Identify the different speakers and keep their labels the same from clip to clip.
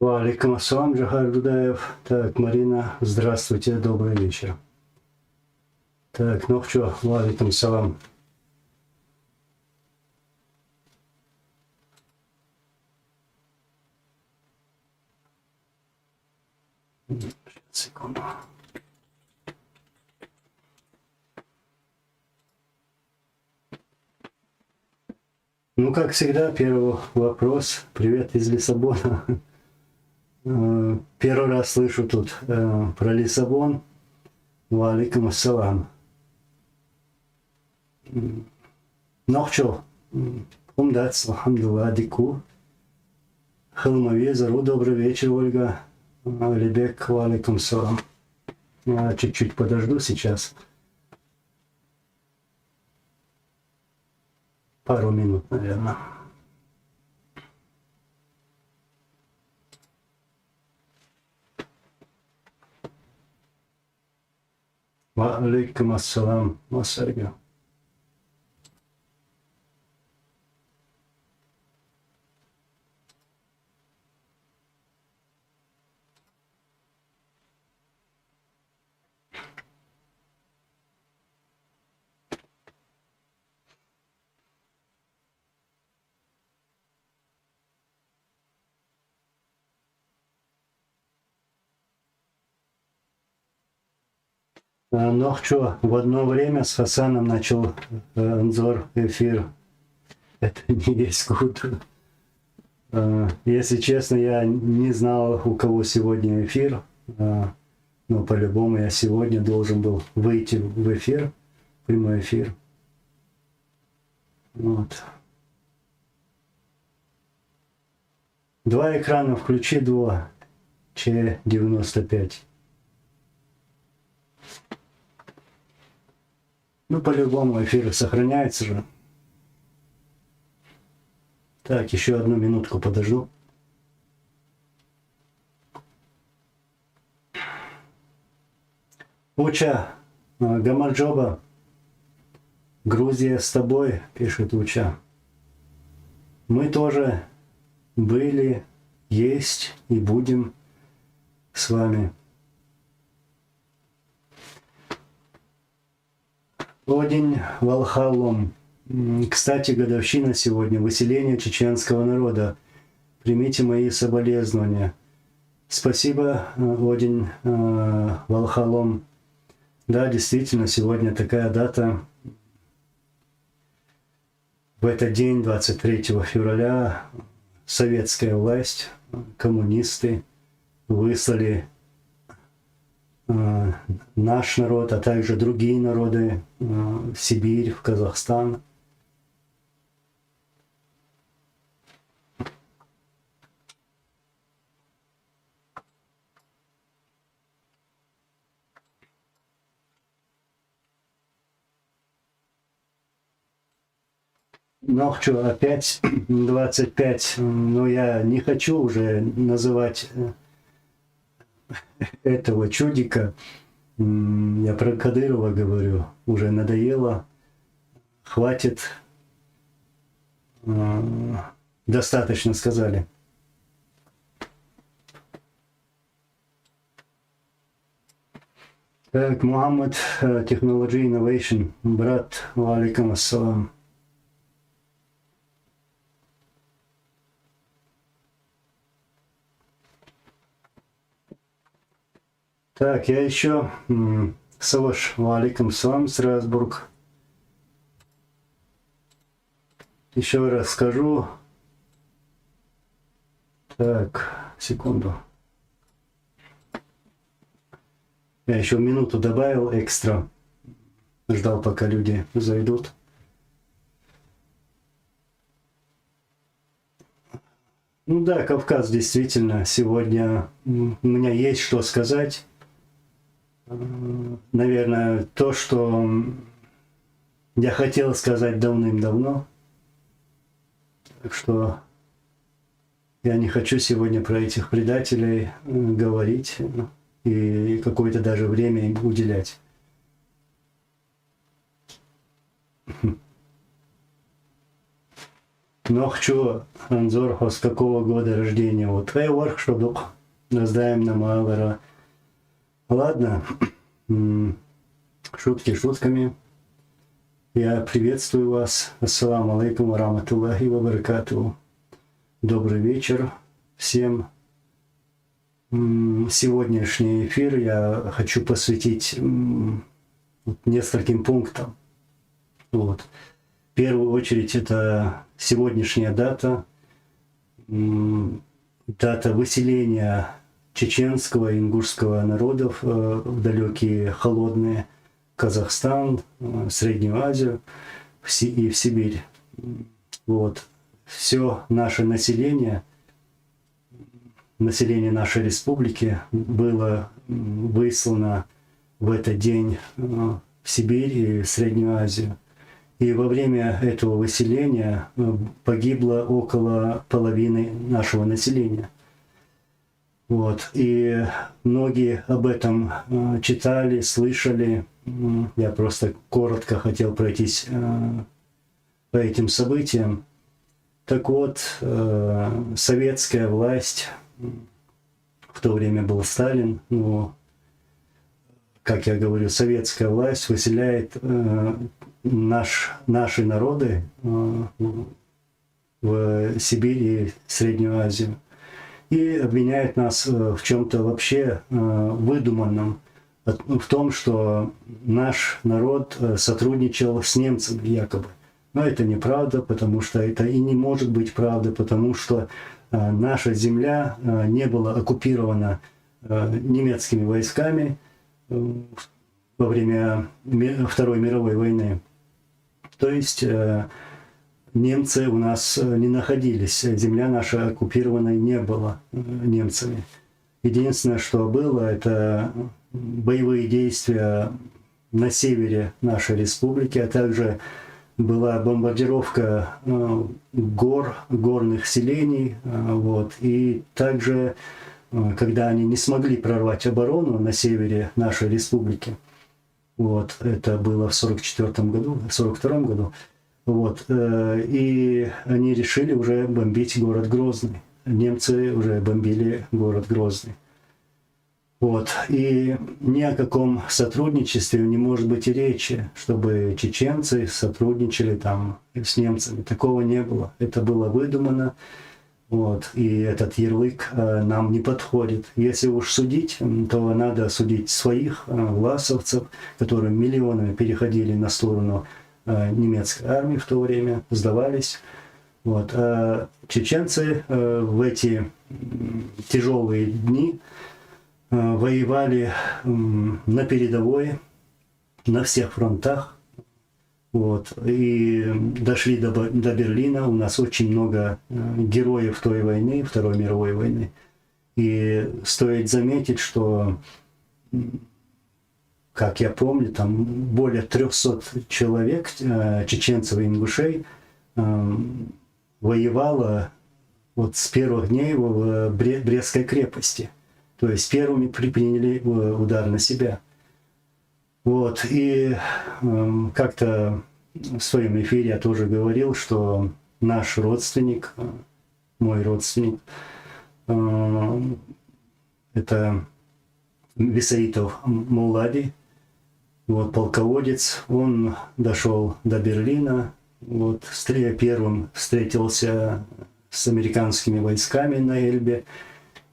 Speaker 1: Валикум ассалам, Джахар Дудаев. Так, Марина, здравствуйте, добрый вечер. Так, ну что, валикум салам. Секунду. Ну, как всегда, первый вопрос. Привет из Лиссабона. Первый раз слышу тут про Лиссабон. Валикум ассалам. Ну что, умдаться, алхамдулилlah, дику. Халмавезару, добрый вечер, Ольга. Ребек, валикум салам. Чуть-чуть подожду сейчас. Пару минут, наверное. Валикум ассалам, Васарга. Ну что, в одно время с Хасаном начал Анзор эфир. Это не весь год. Если честно, я не знал, у кого сегодня эфир. Но по-любому я сегодня должен был выйти в эфир, прямой эфир. Вот. Два экрана включи, два. Ч95. Ну, по-любому эфир сохраняется же. Так, еще одну минутку подожду. Уча, Гамарджоба, Грузия с тобой, пишет Уча. Мы тоже были, есть и будем с вами. Одень Валхалом. Кстати, годовщина сегодня выселения чеченского народа. Примите мои соболезнования. Спасибо, Одень Валхалом. Да, действительно, сегодня такая дата. В этот день, 23 февраля, советская власть, коммунисты выслали наш народ, а также другие народы в Сибирь, в Казахстан. Ну что, опять 25, но я не хочу уже называть этого чудика. Я про Кадырова говорю, уже надоело, хватит, достаточно сказали. Так, Мухаммад, Technology Innovation, брат, валикум ассалам. Так, я еще, Саваш, валикум ассалам, Страсбург. Еще раз скажу. Так, секунду. Я еще минуту добавил экстра. Ждал, пока люди зайдут. Ну да, Кавказ действительно сегодня у меня есть что сказать. Наверное, то, что я хотел сказать давным-давно. Так что я не хочу сегодня про этих предателей говорить и какое-то даже время им уделять. Но хочу Анзор, с какого года рождения? Вот Эйворх, что наздаем на Малера. Ладно, шутки шутками. Я приветствую вас. Ассаламу алейкум ва рахматуллахи ва баракатуху. Добрый вечер всем. Сегодняшний эфир я хочу посвятить нескольким пунктам. Вот. В первую очередь это сегодняшняя дата, дата выселения чеченского и ингушского народов в далекие холодные Казахстан, Среднюю Азию и в Сибирь. Вот. Все наше население нашей республики было выслано в этот день в Сибирь и в Среднюю Азию. И во время этого выселения погибло около половины нашего населения. Вот. И многие об этом читали, слышали. Я просто коротко хотел пройтись по этим событиям. Так вот, советская власть, в то время был Сталин, но, как я говорю, советская власть выселяет наши народы в Сибирь и Среднюю Азию и обвиняет нас в чем-то вообще выдуманном, в том, что наш народ сотрудничал с немцами якобы. Но это неправда, потому что это и не может быть правда, потому что наша земля не была оккупирована немецкими войсками во время Второй мировой войны. То есть немцы у нас не находились, земля наша оккупированной не была немцами. Единственное, что было, это боевые действия на севере нашей республики, а также была бомбардировка горных селений. Вот. И также, когда они не смогли прорвать оборону на севере нашей республики, вот, это было в 1944 году, в 1942 году, вот, и они решили уже бомбить город Грозный. Немцы уже бомбили город Грозный. Вот. И ни о каком сотрудничестве не может быть и речи, чтобы чеченцы сотрудничали там с немцами. Такого не было. Это было выдумано. Вот. И этот ярлык нам не подходит. Если уж судить, то надо судить своих власовцев, которые миллионами переходили на сторону немецкой армии в то время, сдавались. Вот. А чеченцы в эти тяжелые дни воевали на передовой, на всех фронтах. Вот. И дошли до Берлина. У нас очень много героев той войны, Второй мировой войны. И стоит заметить, что, как я помню, там более 300 человек, чеченцев и ингушей, воевало вот с первых дней в Брестской крепости. То есть первыми приняли удар на себя. Вот. И как-то в своем эфире я тоже говорил, что наш родственник, мой родственник, это Висаитов Мулади, вот, полководец, он дошел до Берлина, вот, первым встретился с американскими войсками на Эльбе,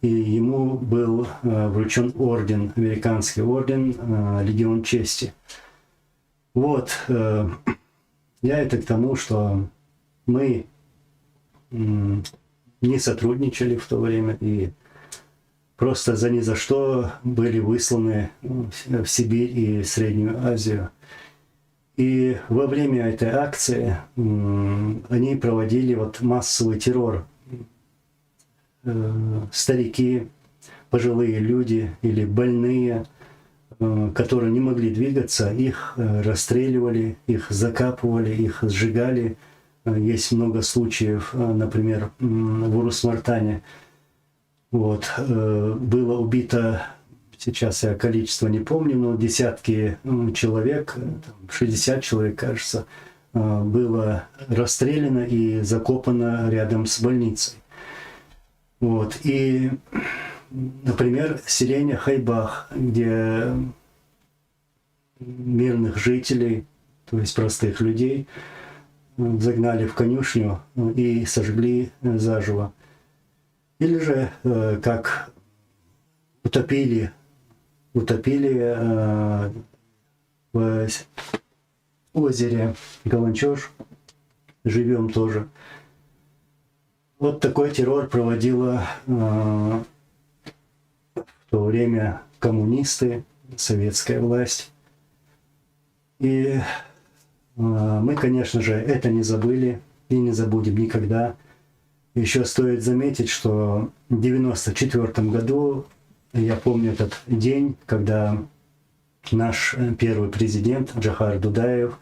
Speaker 1: и ему был вручен орден, американский орден, Легион чести. Вот, я это к тому, что мы не сотрудничали в то время и просто ни за что были высланы в Сибирь и Среднюю Азию. И во время этой акции они проводили вот массовый террор. Старики, пожилые люди или больные, которые не могли двигаться, их расстреливали, их закапывали, их сжигали. Есть много случаев, например, в Урус-Мартане. Вот, было убито, сейчас я количество не помню, но десятки человек, 60 человек, кажется, было расстреляно и закопано рядом с больницей. Вот. И, например, селение Хайбах, где мирных жителей, то есть простых людей, загнали в конюшню и сожгли заживо. Или же как утопили в озере Каланчош, живем тоже. Вот такой террор проводила в то время коммунисты, советская власть. И мы, конечно же, это не забыли и не забудем никогда. Еще стоит заметить, что в 1994 году, я помню этот день, когда наш первый президент Джохар Дудаев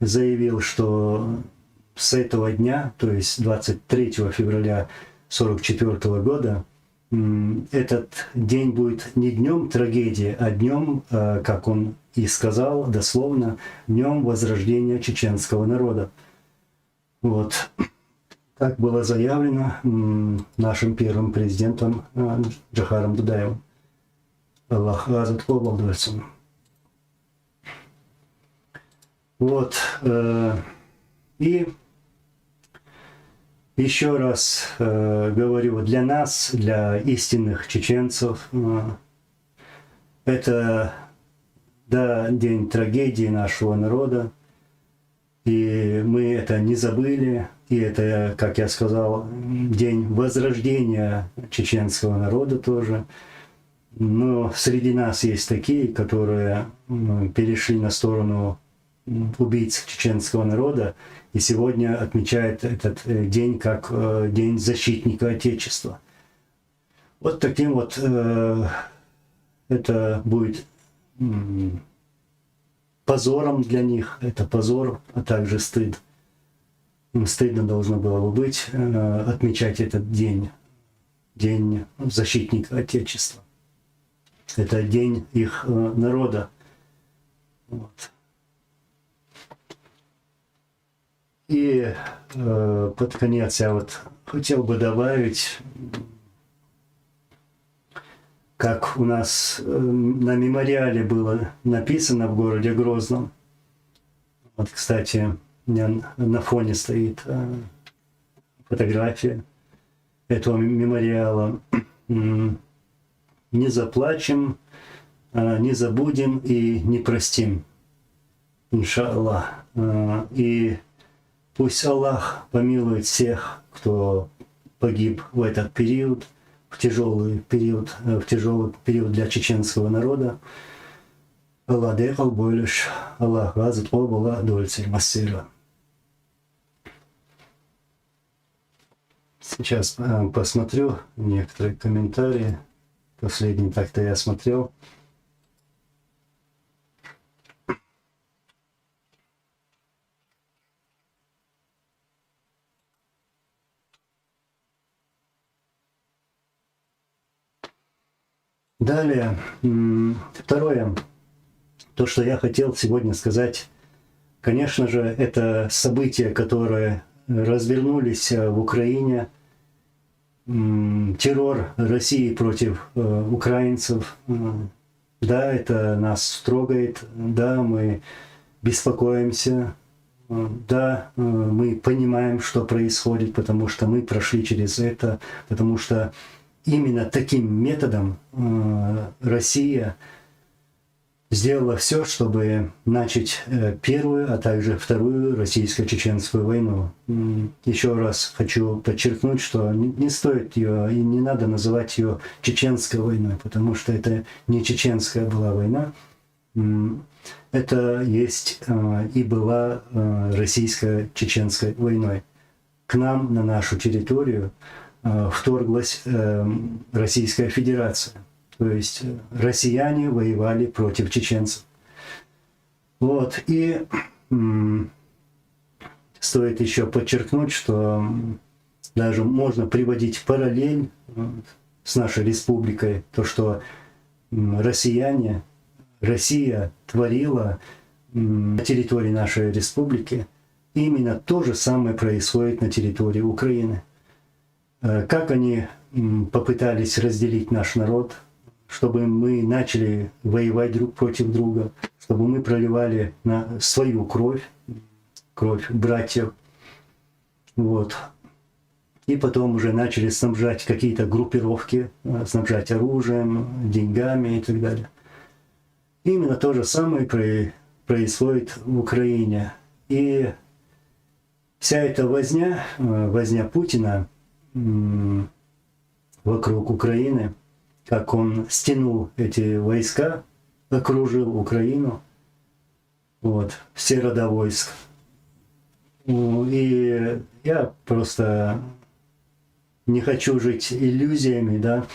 Speaker 1: заявил, что с этого дня, то есть 23 февраля 1944 года, этот день будет не днем трагедии, а днем, как он и сказал дословно, днем возрождения чеченского народа. Вот. Так было заявлено нашим первым президентом Джохаром Дудаевым. Аллах азат обладается. Вот. И еще раз говорю, для нас, для истинных чеченцев, это, да, день трагедии нашего народа, и мы это не забыли, и это, как я сказал, день возрождения чеченского народа тоже. Но среди нас есть такие, которые перешли на сторону убийц чеченского народа, и сегодня отмечают этот день как День защитника Отечества. Вот таким вот это будет позором для них, это позор, а также стыд. Им стыдно должно было бы быть отмечать этот день, День защитника Отечества. Это день их народа. Вот. И под конец я вот хотел бы добавить, как у нас на мемориале было написано в городе Грозном. Вот, кстати, у меня на фоне стоит фотография этого мемориала. Не заплачем, не забудем и не простим. Иншаллах. И пусть Аллах помилует всех, кто погиб в этот период, в тяжелый период для чеченского народа. Аллах дехал бойлиш, Аллах газет обала дольцель массира. Сейчас посмотрю некоторые комментарии. Последний так-то я смотрел. Далее, второе, то, что я хотел сегодня сказать, конечно же, это события, которые развернулись в Украине, террор России против украинцев. Да, это нас трогает, да, мы беспокоимся, да, мы понимаем, что происходит, потому что мы прошли через это, потому что именно таким методом Россия сделала все, чтобы начать первую, а также вторую российско-чеченскую войну. Еще раз хочу подчеркнуть, что не стоит ее и не надо называть ее чеченской войной, потому что это не чеченская была война, это есть и была российско-чеченской войной. К нам, на нашу территорию, вторглась Российская Федерация. То есть россияне воевали против чеченцев. Вот. И стоит еще подчеркнуть, что даже можно приводить параллель с нашей республикой, то, что Россия творила на территории нашей республики именно то же самое происходит на территории Украины. Как они попытались разделить наш народ, чтобы мы начали воевать друг против друга, чтобы мы проливали на свою кровь, кровь братьев. Вот. И потом уже начали снабжать какие-то группировки, снабжать оружием, деньгами и так далее. Именно то же самое происходит в Украине. И вся эта возня Путина вокруг Украины, как он стянул эти войска, окружил Украину, вот, все рода войск. И я просто не хочу жить иллюзиями, да,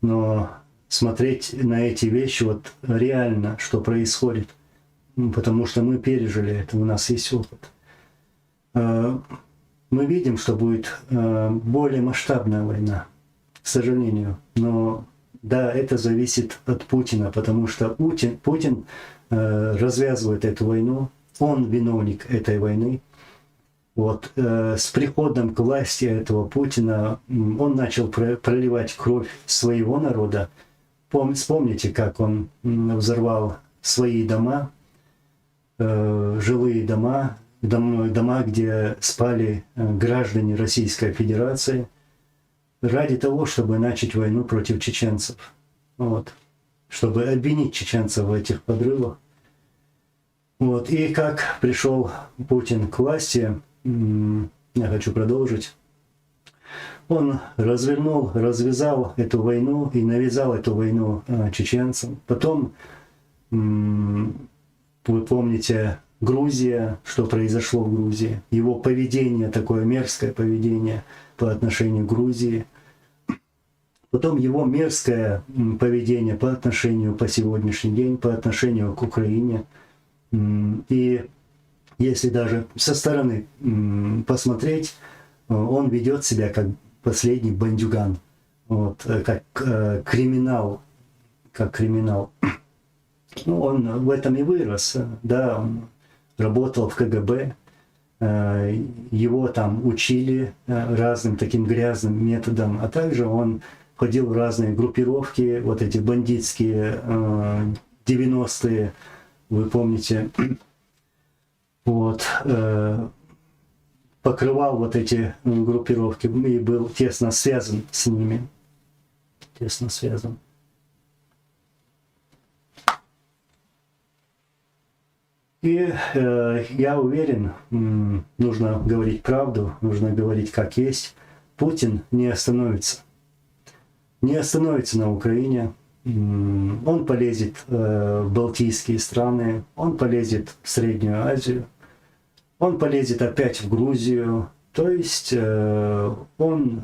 Speaker 1: но смотреть на эти вещи вот реально, что происходит, потому что мы пережили это, у нас есть опыт. Мы видим, что будет более масштабная война, к сожалению, но да, это зависит от Путина, потому что Путин развязывает эту войну, он виновник этой войны. Вот, с приходом к власти этого Путина он начал проливать кровь своего народа. Вспомните, как он взорвал свои дома, жилые дома, где спали граждане Российской Федерации, ради того, чтобы начать войну против чеченцев. Вот, чтобы обвинить чеченцев в этих подрывах. Вот, и как пришел Путин к власти, я хочу продолжить. Он развязал эту войну и навязал эту войну чеченцам. Потом, вы помните, Грузия, что произошло в Грузии. Его поведение, такое мерзкое поведение по отношению к Грузии. Потом его мерзкое поведение по отношению по сегодняшний день, по отношению к Украине. И если даже со стороны посмотреть, он ведет себя как последний бандюган, вот, как криминал, Ну, он в этом и вырос, да, он работал в КГБ, его там учили разным таким грязным методом, а также он ходил в разные группировки, вот эти бандитские 90-е, вы помните, вот, покрывал вот эти группировки и был тесно связан с ними. Тесно связан. И я уверен, нужно говорить правду, нужно говорить как есть. Путин не остановится. Не остановится на Украине. Он полезет в Балтийские страны, он полезет в Среднюю Азию, он полезет опять в Грузию. То есть он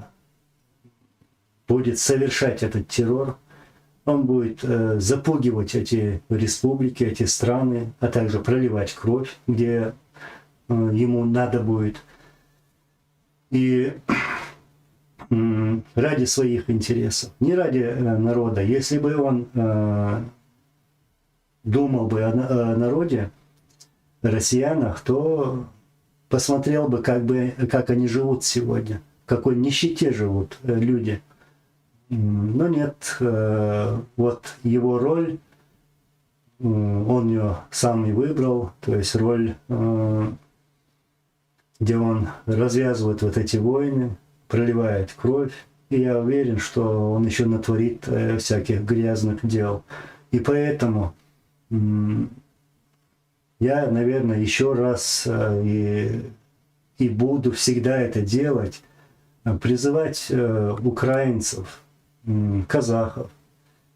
Speaker 1: будет совершать этот террор, он будет запугивать эти республики, эти страны, а также проливать кровь, где ему надо будет. И ради своих интересов, не ради народа. Если бы он думал бы о народе, россиянах, то посмотрел бы, как они живут сегодня, в какой нищете живут люди. Но нет, вот его роль, он ее сам и выбрал, то есть роль, где он развязывает вот эти войны, проливает кровь, и я уверен, что он еще натворит всяких грязных дел. И поэтому я, наверное, еще раз и буду всегда это делать, призывать украинцев, казахов,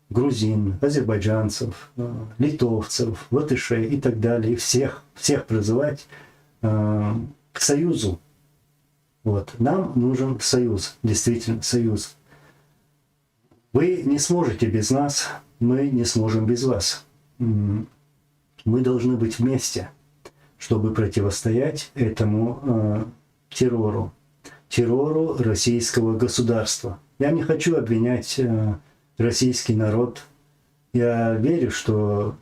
Speaker 1: грузин, азербайджанцев, литовцев, латышей и так далее, и всех призывать к союзу. Вот. Нам нужен союз, действительно союз. Вы не сможете без нас, мы не сможем без вас. Мы должны быть вместе, чтобы противостоять этому террору российского государства. Я не хочу обвинять российский народ. Я верю, что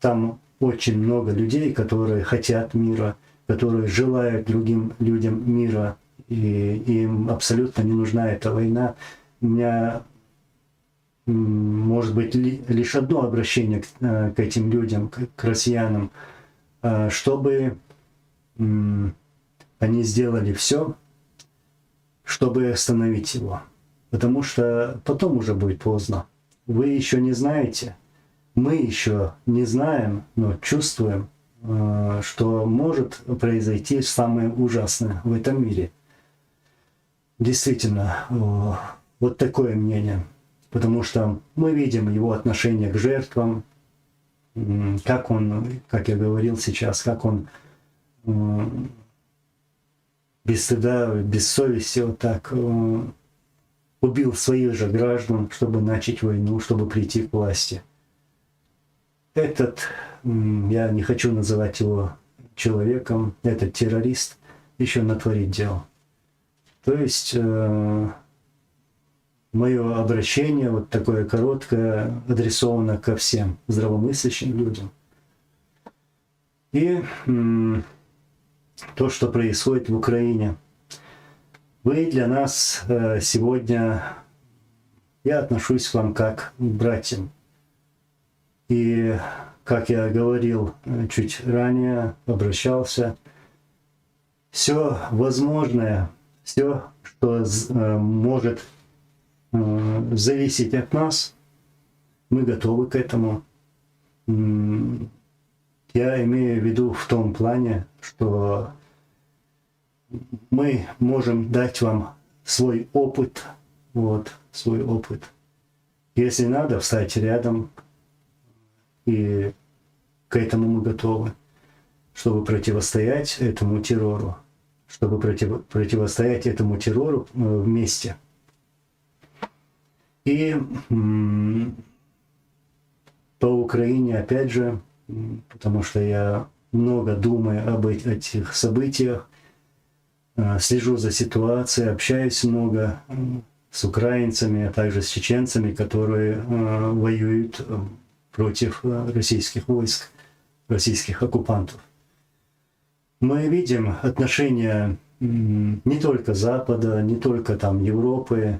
Speaker 1: там очень много людей, которые хотят мира, которые желают другим людям мира, и им абсолютно не нужна эта война. У меня может быть лишь одно обращение к этим людям, к россиянам, чтобы они сделали все, чтобы остановить его. Потому что потом уже будет поздно. Вы еще не знаете, мы еще не знаем, но чувствуем, что может произойти самое ужасное в этом мире. Действительно, вот такое мнение. Потому что мы видим его отношение к жертвам, как он, как я говорил сейчас, как он без стыда, без совести вот так убил своих же граждан, чтобы начать войну, чтобы прийти к власти. Этот, я не хочу называть его человеком, этот террорист еще натворит дел. То есть мое обращение, вот такое короткое, адресовано ко всем здравомыслящим людям. И то, что происходит в Украине. Вы для нас сегодня, я отношусь к вам как к братьям. И, как я говорил чуть ранее, обращался, все возможное, все, что может зависеть от нас, мы готовы к этому. Я имею в виду в том плане, что мы можем дать вам свой опыт, вот, свой опыт. Если надо, встать рядом, и к этому мы готовы, чтобы противостоять этому террору, чтобы противостоять этому террору вместе. И по Украине, опять же, потому что я много думаю об этих событиях, слежу за ситуацией, общаюсь много с украинцами, а также с чеченцами, которые воюют против российских войск, российских оккупантов. Мы видим отношения не только Запада, не только там Европы,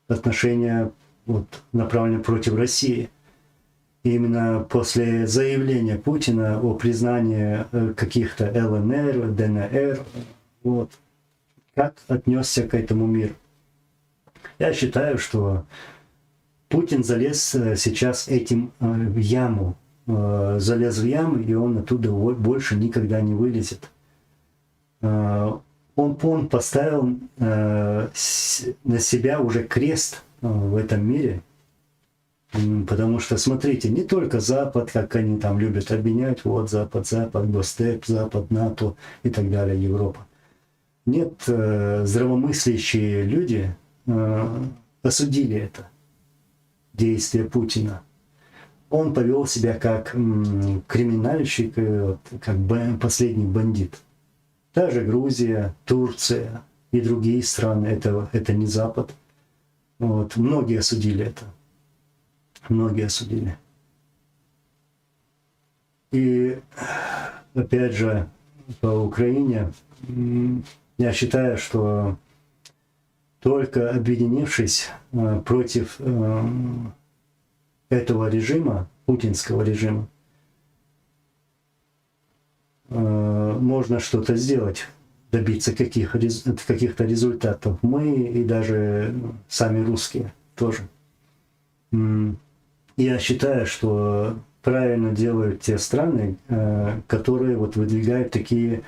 Speaker 1: отношения вот, направлены против России. И именно после заявления Путина о признании каких-то ЛНР, ДНР, вот, как отнесся к этому мир. Я считаю, что Путин залез сейчас этим в яму, залез в яму, и он оттуда больше никогда не вылезет. Он поставил на себя уже крест в этом мире, потому что, смотрите, не только Запад, как они там любят обвинять, вот Запад, Госдеп, Запад, НАТО и так далее, Европа. Нет, здравомыслящие люди осудили это действие Путина. Он повел себя как криминальщик, как последний бандит. Та же Грузия, Турция и другие страны, это не Запад. Вот. Многие осудили это. Многие осудили. И опять же, по Украине, я считаю, что только объединившись против этого режима, путинского режима, можно что-то сделать, добиться каких-то результатов. Мы и даже сами русские тоже. Я считаю, что правильно делают те страны, которые вот выдвигают такие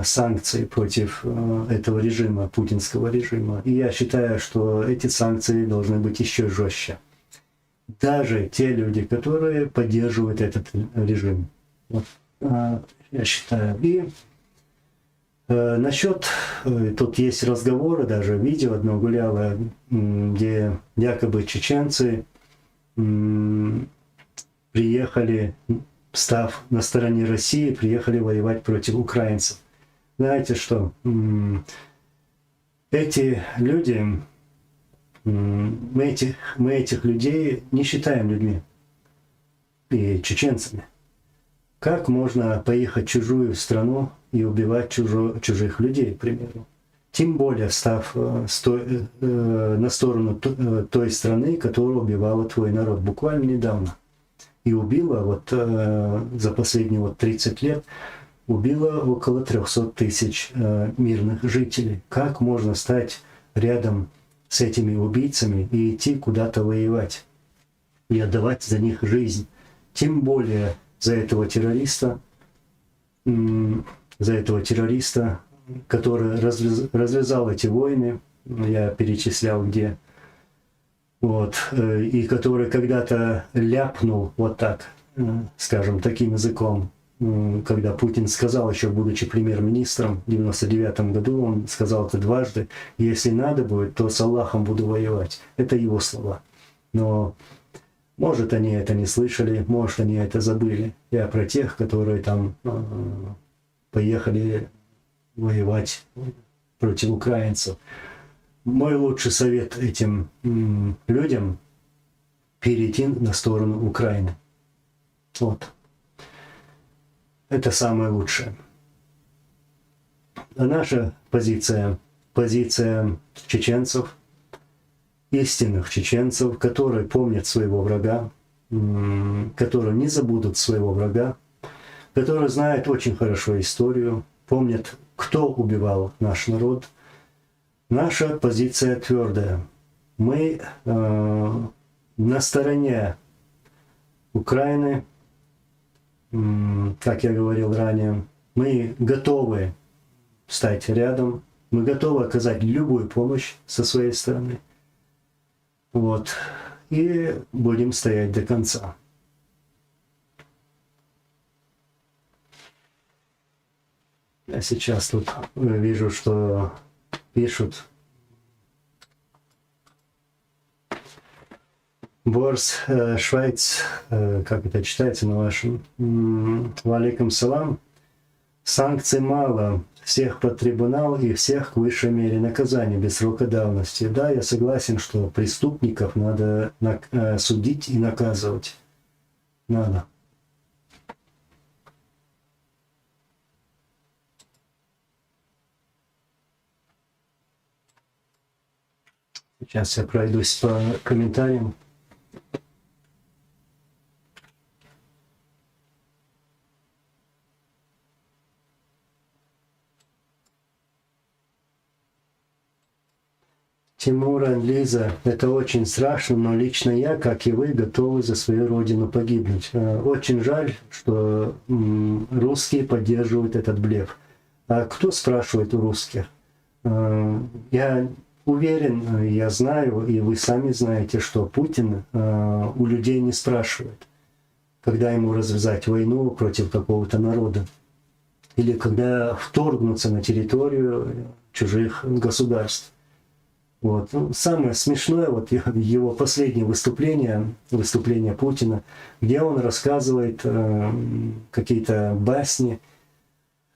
Speaker 1: санкции против этого режима, путинского режима. И я считаю, что эти санкции должны быть еще жестче. Даже те люди, которые поддерживают этот режим. Вот, я считаю. И насчет, тут есть разговоры, даже видео одно гуляло, где якобы чеченцы приехали, став на стороне России, приехали воевать против украинцев. Знаете что? Эти люди, мы этих людей не считаем людьми и чеченцами. Как можно поехать в чужую страну и убивать чужих людей, к примеру? Тем более, став на сторону той страны, которая убивала твой народ буквально недавно. И убила вот за последние 30 лет, убила около 300 тысяч мирных жителей. Как можно стать рядом с этими убийцами и идти куда-то воевать и отдавать за них жизнь? Тем более за этого террориста, который развязал эти войны, я перечислял где, вот, и который когда-то ляпнул вот так, скажем, таким языком, когда Путин сказал, еще будучи премьер-министром в 1999 году, он сказал это дважды: если надо будет, то с Аллахом буду воевать. Это его слова. Но может они это не слышали, может они это забыли. Я про тех, которые там поехали воевать против украинцев. Мой лучший совет этим людям — перейти на сторону Украины. Вот. Это самое лучшее. А наша позиция чеченцев, истинных чеченцев, которые помнят своего врага, которые не забудут своего врага, которые знают очень хорошо историю, помнят, кто убивал наш народ. Наша позиция твердая. Мы на стороне Украины, как я говорил ранее, мы готовы стать рядом, мы готовы оказать любую помощь со своей стороны. Вот. И будем стоять до конца. Я сейчас тут вижу, что пишут: Борс, Швейц, как это читается на вашем? Валикум салам. Санкций мало, всех под трибунал и всех к высшей мере наказания без срока давности. Да, я согласен, что преступников надо судить и наказывать. Надо. Сейчас я пройдусь по комментариям. Тимур, Лиза, это очень страшно, но лично я, как и вы, готовы за свою родину погибнуть. Очень жаль, что русские поддерживают этот блеф. А кто спрашивает у русских? Я уверен, я знаю, и вы сами знаете, что Путин у людей не спрашивает, когда ему развязать войну против какого-то народа, или когда вторгнуться на территорию чужих государств. Вот. Самое смешное, вот его последнее выступление Путина, где он рассказывает какие-то басни,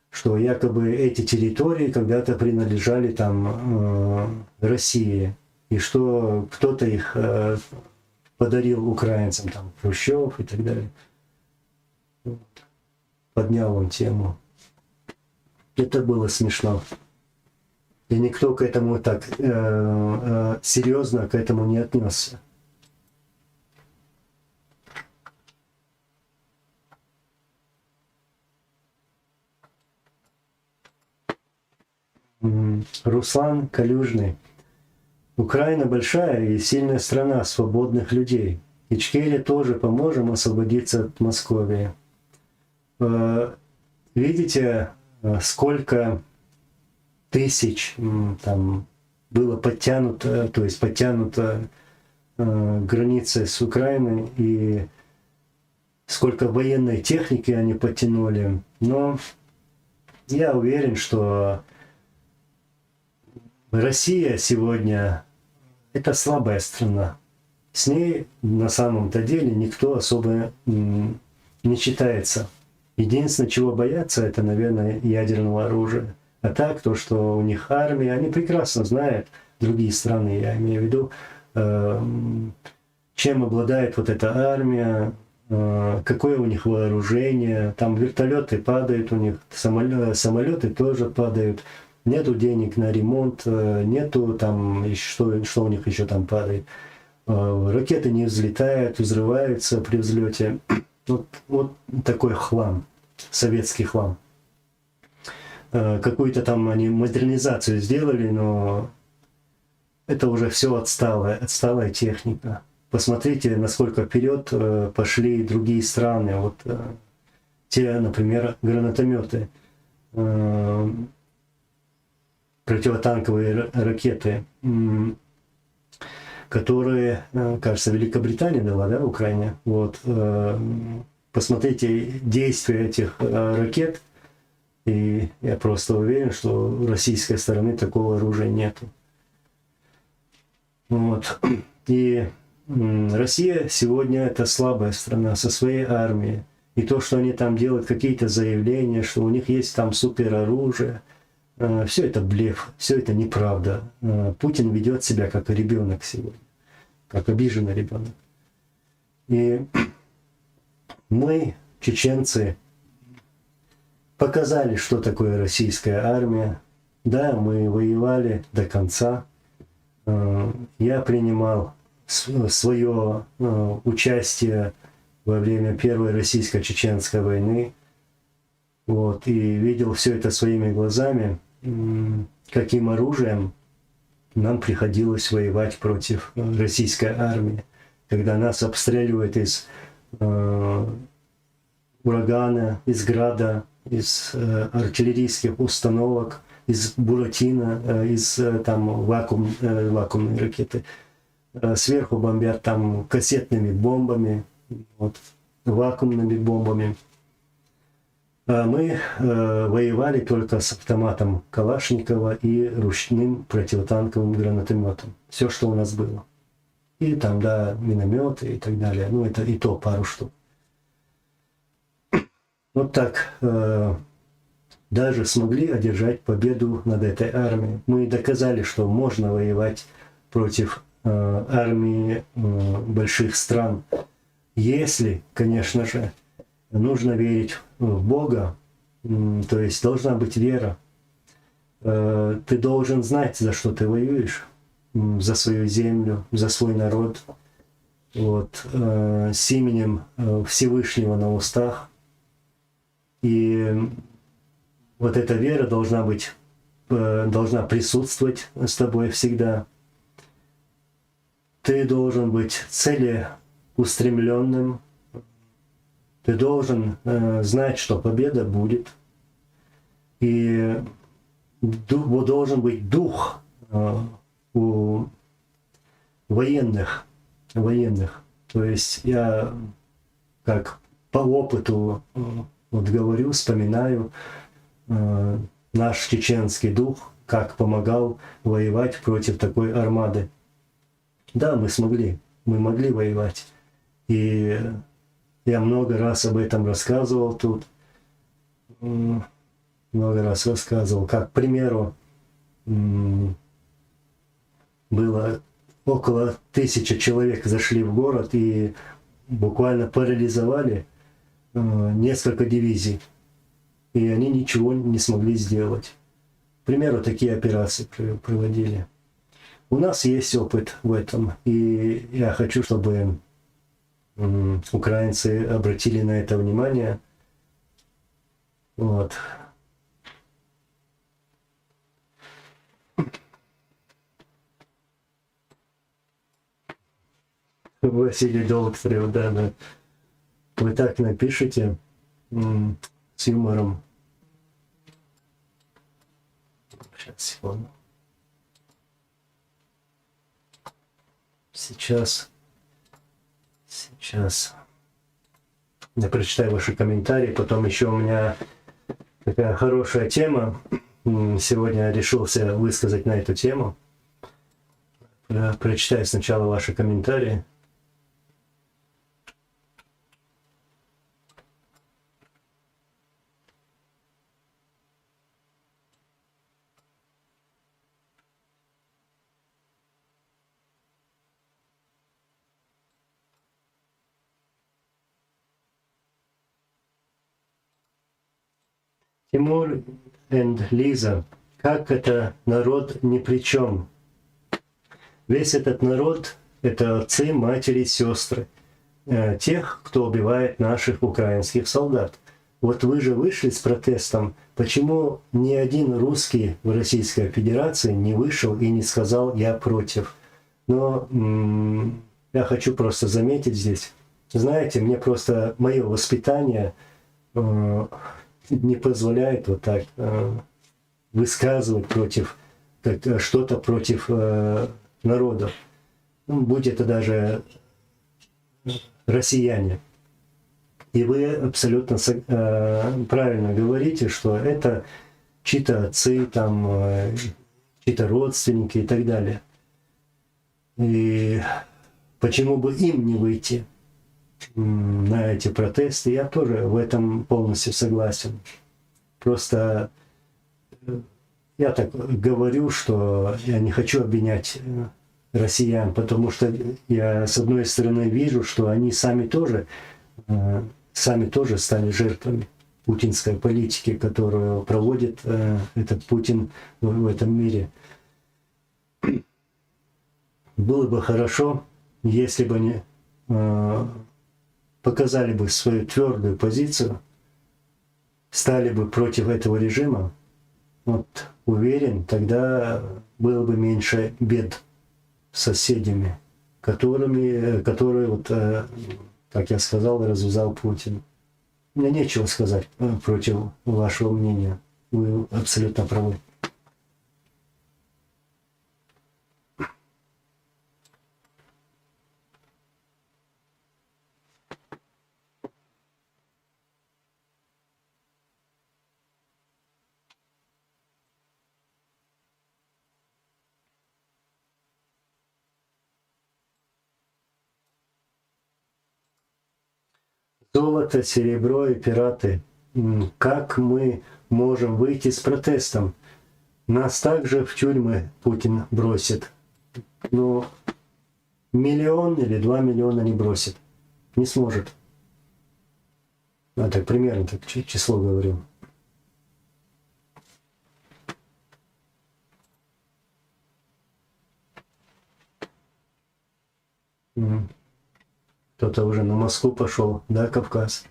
Speaker 1: что якобы эти территории когда-то принадлежали там России, и что кто-то их подарил украинцам, там, Хрущев и так далее. Вот. Поднял он тему. Это было смешно. И никто к этому так серьезно к этому не отнесся. Руслан Калюжный. Украина большая и сильная страна свободных людей. Ичкерия тоже поможем освободиться от Московии. Видите, сколько тысяч там было подтянуто, то есть подтянута граница с Украиной, и сколько военной техники они подтянули. Но я уверен, что Россия сегодня — это слабая страна. С ней на самом-то деле никто особо не считается. Единственное, чего боятся, это, наверное, ядерного оружия. А так, то, что у них армия, они прекрасно знают, другие страны, я имею в виду, чем обладает вот эта армия, какое у них вооружение, там вертолеты падают у них, самолеты тоже падают, нету денег на ремонт, нету там, что у них еще там падает. Ракеты не взлетают, взрываются при взлете. Вот такой хлам, советский хлам. Какую-то там они модернизацию сделали, но это уже все отсталая техника. Посмотрите, насколько вперед пошли другие страны. Вот те, например, гранатометы, противотанковые ракеты, которые, кажется, Великобритания дала, да, Украине. Вот, посмотрите действия этих ракет, и я просто уверен, что у российской стороны такого оружия нету. Вот. И Россия сегодня это слабая страна со своей армией. И то, что они там делают какие-то заявления, что у них есть там супероружие, все это блеф, все это неправда. Путин ведет себя как ребенок сегодня, как обиженный ребенок. И мы, чеченцы, показали, что такое российская армия. Да, мы воевали до конца. Я принимал свое участие во время Первой российско-чеченской войны. Вот, и видел все это своими глазами, каким оружием нам приходилось воевать против российской армии, когда нас обстреливают из урагана, из града, из артиллерийских установок, из Буратино, из там вакуумной ракеты. Сверху бомбят там кассетными бомбами, вот, вакуумными бомбами. А мы воевали только с автоматом Калашникова и ручным противотанковым гранатометом. Все, что у нас было. И там, да, минометы и так далее. Ну, это и то пару штук. Вот так даже смогли одержать победу над этой армией. Мы доказали, что можно воевать против армии больших стран. Если, конечно же, нужно верить в Бога, то есть должна быть вера. Ты должен знать, за что ты воюешь, за свою землю, за свой народ. Вот, с именем Всевышнего на устах. И вот эта вера должна присутствовать с тобой всегда. Ты должен быть целеустремленным. Ты должен знать, что победа будет. И должен быть дух у военных. То есть я как по опыту вот говорю, вспоминаю наш чеченский дух, как помогал воевать против такой армады. Да, мы могли воевать. И я много раз об этом рассказывал тут. Много раз рассказывал. Как, к примеру, было около 1000 человек зашли в город и буквально парализовали несколько дивизий. И они ничего не смогли сделать. К примеру, такие операции проводили. У нас есть опыт в этом. И я хочу, чтобы украинцы обратили на это внимание. Вот. Василий Долгстрев, да. Вы так напишите с юмором. Сейчас, секунду. Сейчас. Я прочитаю ваши комментарии. Потом еще у меня такая хорошая тема. Сегодня я решился высказать на эту тему. Прочитаю сначала ваши комментарии. Тимур и Лиза, как это народ ни при чем? Весь этот народ — это отцы, матери, сестры, тех, кто убивает наших украинских солдат. Вот вы же вышли с протестом. Почему ни один русский в Российской Федерации не вышел и не сказал «я против»? Но я хочу просто заметить здесь. Знаете, мне просто мое воспитание не позволяет вот так высказывать против что-то против народов. Ну, будь это даже россияне. И вы абсолютно правильно говорите, что это чьи-то отцы, там, чьи-то родственники и так далее. И почему бы им не выйти на эти протесты? Я тоже в этом полностью согласен. Просто я так говорю, что я не хочу обвинять россиян, потому что я, с одной стороны, вижу, что они сами тоже стали жертвами путинской политики, которую проводит этот Путин в этом мире. Было бы хорошо, если бы они показали бы свою твердую позицию, стали бы против этого режима. Вот, уверен, тогда было бы меньше бед с соседями, которые вот, как я сказал, развязал Путин. Мне нечего сказать против вашего мнения. Вы абсолютно правы. Золото, серебро и пираты. Как мы можем выйти с протестом? Нас также в тюрьмы Путин бросит. Но 1 миллион или 2 миллиона не бросит. Не сможет. Я так примерно так число говорю. Кто-то уже на Москву пошел, да, Кавказ?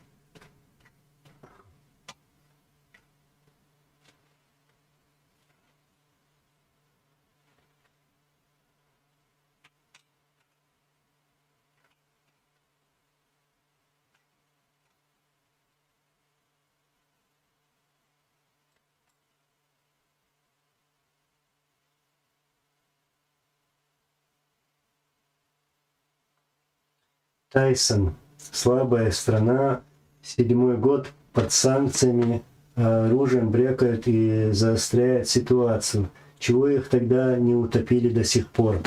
Speaker 1: Тайсон. Слабая страна, 7-й год под санкциями, оружием брякают и заостряет ситуацию. Чего их тогда не утопили до сих пор?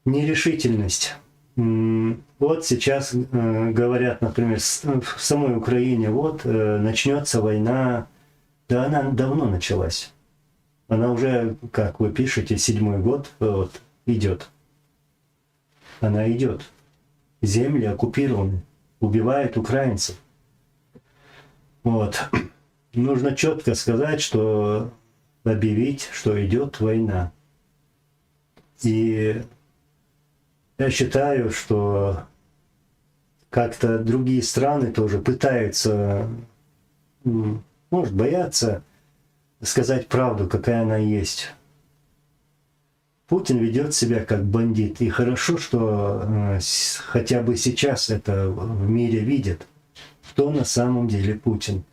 Speaker 1: Нерешительность. Вот сейчас говорят, например, в самой Украине, вот начнется война. Да она давно началась. Она уже, как вы пишете, 7-й год вот, идет. Она идет. Земли оккупированы, убивают украинцев. Вот. Нужно четко сказать, что объявить, что идет война. И я считаю, что как-то другие страны тоже пытаются, может, боятся сказать правду, какая она есть. Путин ведет себя как бандит. И хорошо, что хотя бы сейчас это в мире видят, кто на самом деле Путин.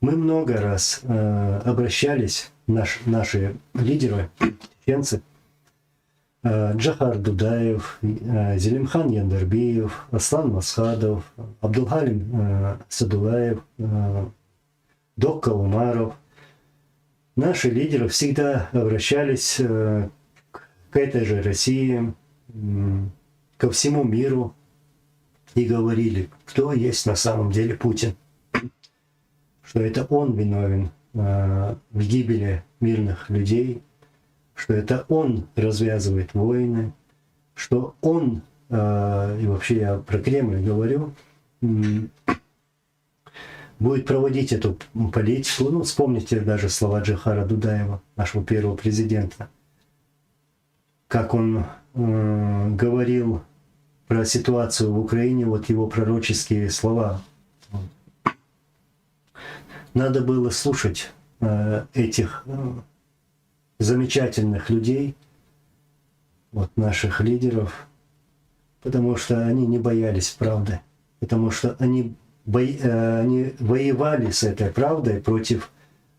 Speaker 1: Мы много раз обращались, наши лидеры, чеченцы, Джахар Дудаев, Зелимхан Яндарбиев, Аслан Масхадов, Абдулгалим Садулаев, Докка Умаров. Наши лидеры всегда обращались к этой же России, ко всему миру и говорили, кто есть на самом деле Путин, что это он виновен в гибели мирных людей, что это он развязывает войны, что он, и вообще я про Кремль говорю, будет проводить эту политику. Ну, вспомните даже слова Джохара Дудаева, нашего первого президента, как он говорил про ситуацию в Украине, вот его пророческие слова. Надо было слушать этих замечательных людей, вот наших лидеров, потому что они не боялись правды, потому что они воевали с этой правдой против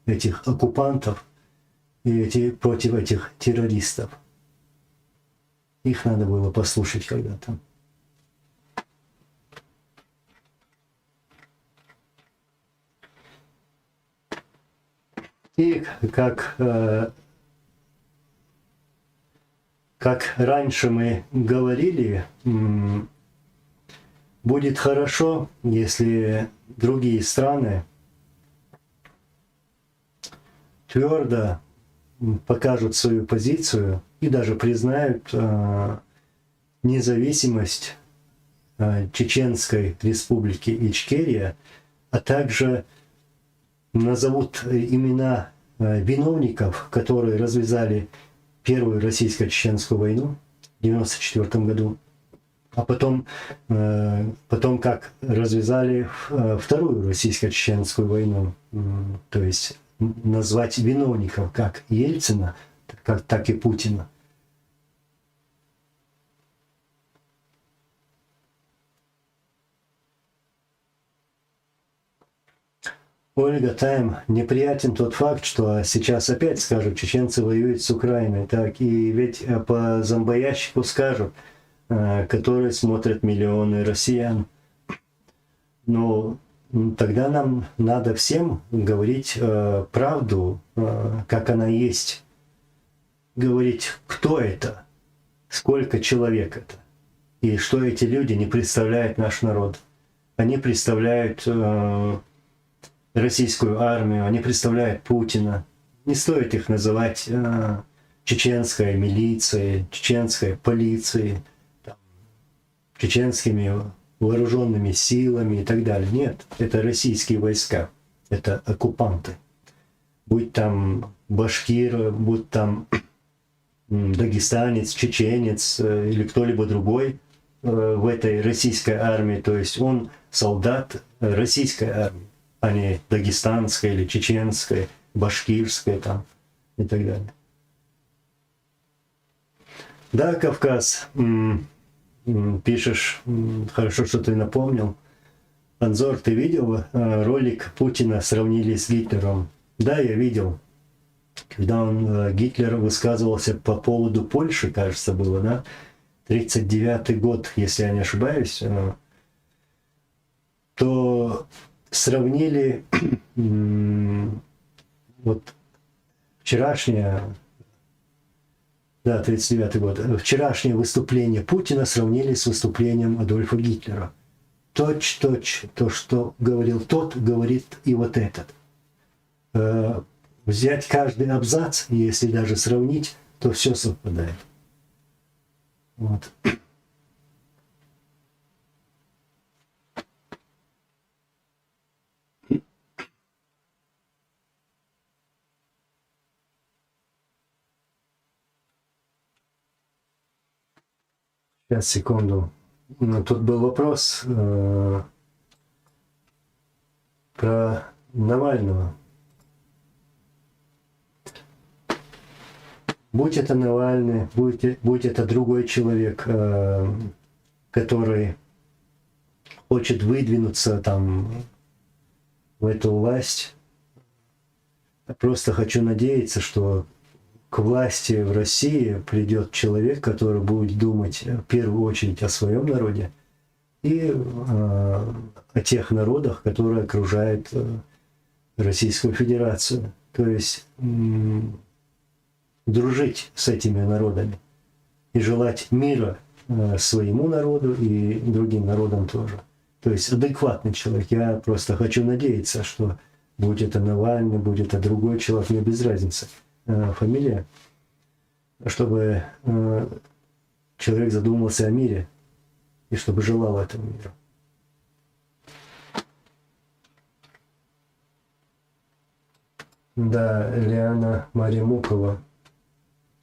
Speaker 1: этих оккупантов и против этих террористов. Их надо было послушать когда-то. И как раньше мы говорили, будет хорошо, если другие страны твердо покажут свою позицию и даже признают независимость Чеченской республики Ичкерия, а также назовут имена виновников, которые развязали Первую российско-чеченскую войну в 1994 году, а потом как развязали Вторую российско-чеченскую войну, то есть назвать виновников как Ельцина, так и Путина. Ольга, Тайм, неприятен тот факт, что сейчас опять скажут, чеченцы воюют с Украиной. Так, и ведь по зомбоящику скажут, которые смотрят миллионы россиян. Но тогда нам надо всем говорить правду, как она есть. Говорить, кто это, сколько человек это, и что эти люди не представляют наш народ. Они представляют российскую армию, они представляют Путина. Не стоит их называть чеченской милицией, чеченской полицией, там, чеченскими вооруженными силами и так далее. Нет, это российские войска, это оккупанты. Будь там башкир, будь там дагестанец, чеченец или кто-либо другой в этой российской армии, то есть он солдат российской армии, а не дагестанской или чеченской, башкирской там и так далее. Да, Кавказ, пишешь, хорошо, что ты напомнил. Анзор, ты видел ролик Путина сравнили с Гитлером? Да, я видел. Когда Гитлер высказывался по поводу Польши, кажется, было, да? 1939 год, если я не ошибаюсь, то сравнили вот вчерашнее, да, 1939 год, вчерашнее выступление Путина сравнили с выступлением Адольфа Гитлера. Точь-точь, то, что говорил тот, говорит и вот этот. Взять каждый абзац, если даже сравнить, то все совпадает. Вот. Сейчас, секунду. Тут был вопрос про Навального. Будь это Навальный, будь это другой человек, который хочет выдвинуться там в эту власть, я просто хочу надеяться, что к власти в России придет человек, который будет думать в первую очередь о своем народе и о тех народах, которые окружают Российскую Федерацию. То есть дружить с этими народами и желать мира своему народу и другим народам тоже. То есть адекватный человек. Я просто хочу надеяться, что будь это Навальный, будь это другой человек, мне без разницы, фамилия, чтобы человек задумался о мире и чтобы желал этому миру. Да, Лиана Маремукова,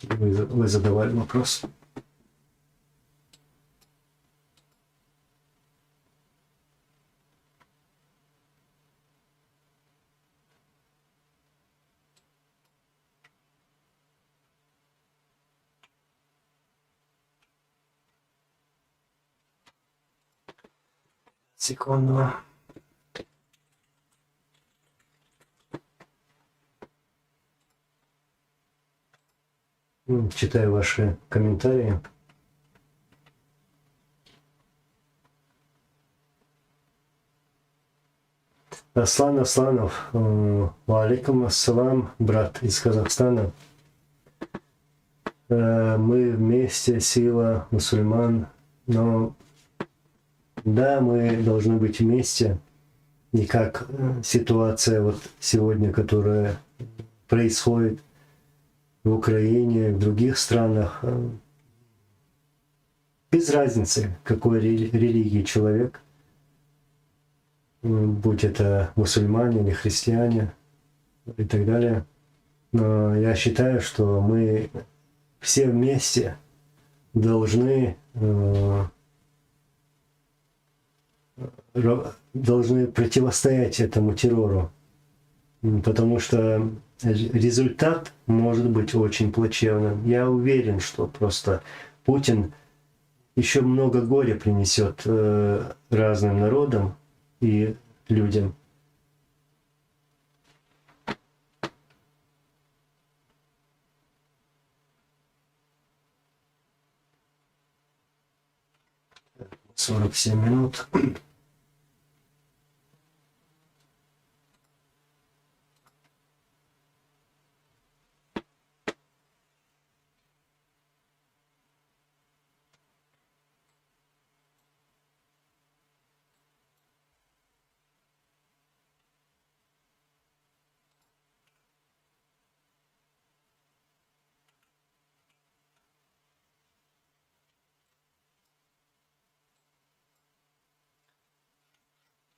Speaker 1: вы задавали вопрос. Секунду. Читаю ваши комментарии. Аслан Асланов, алейкум ассалам, брат из Казахстана. Мы вместе, сила мусульман, но да, мы должны быть вместе. И как ситуация вот сегодня, которая происходит в Украине, в других странах, без разницы, какой религии человек, будь это мусульмане или христиане и так далее. Но я считаю, что мы все вместе должны противостоять этому террору, потому что результат может быть очень плачевным. Я уверен, что просто Путин еще много горя принесет разным народам и людям. «47 минут».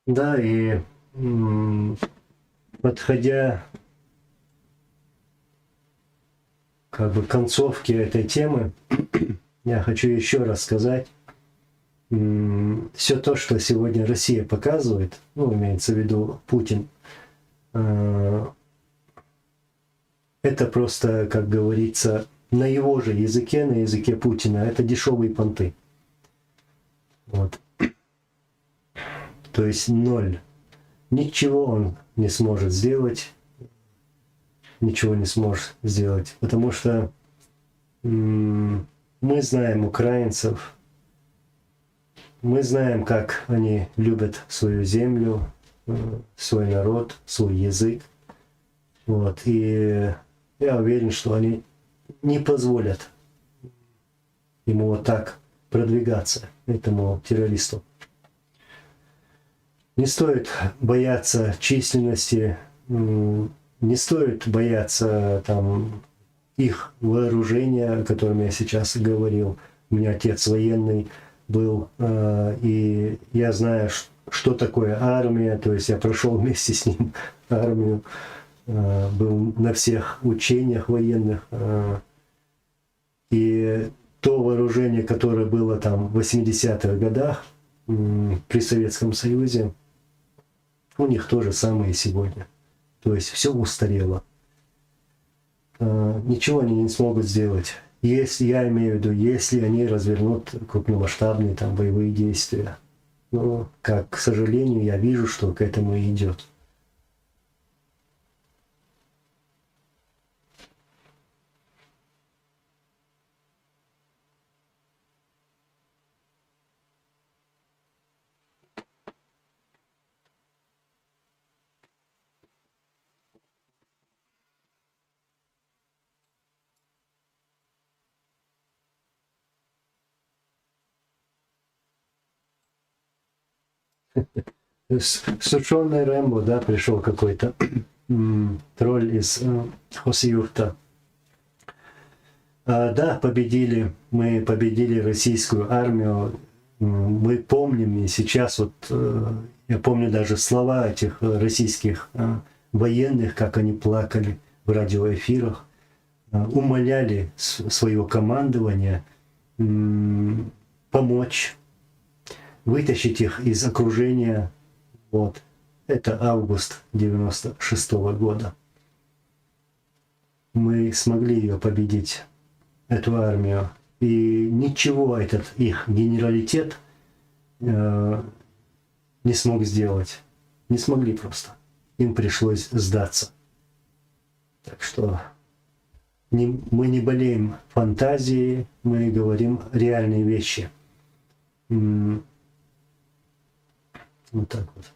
Speaker 1: Да, и подходя как бы к концовке этой темы, я хочу еще раз сказать, все то, что сегодня Россия показывает, ну, имеется в виду Путин, это просто, как говорится, на его же языке, на языке Путина, это дешевые понты. Вот. То есть ноль. Ничего он не сможет сделать. Ничего не сможет сделать. Потому что мы знаем украинцев. Мы знаем, как они любят свою землю, свой народ, свой язык. Вот. И я уверен, что они не позволят ему вот так продвигаться, этому террористу. Не стоит бояться численности, не стоит бояться там их вооружения, о котором я сейчас говорил. У меня отец военный был, и я знаю, что такое армия, то есть я прошел вместе с ним армию, был на всех учениях военных. И то вооружение, которое было там в 80-х годах при Советском Союзе, у них то же самое и сегодня. То есть все устарело. Ничего они не смогут сделать. Если, я имею в виду, если они развернут крупномасштабные там боевые действия. Но, как, к сожалению, я вижу, что к этому и идет. Сушеный Рэмбо, да, пришел какой-то тролль из Хосюрта. Да, победили, мы победили российскую армию. Мы помним, и сейчас вот, я помню даже слова этих российских военных, как они плакали в радиоэфирах, умоляли своего командования помочь, вытащить их из окружения. Вот. Это август 96-го года. Мы смогли ее победить, эту армию. И ничего этот их генералитет не смог сделать. Не смогли просто. Им пришлось сдаться. Так что мы не болеем фантазией, мы говорим реальные вещи. Вот так вот.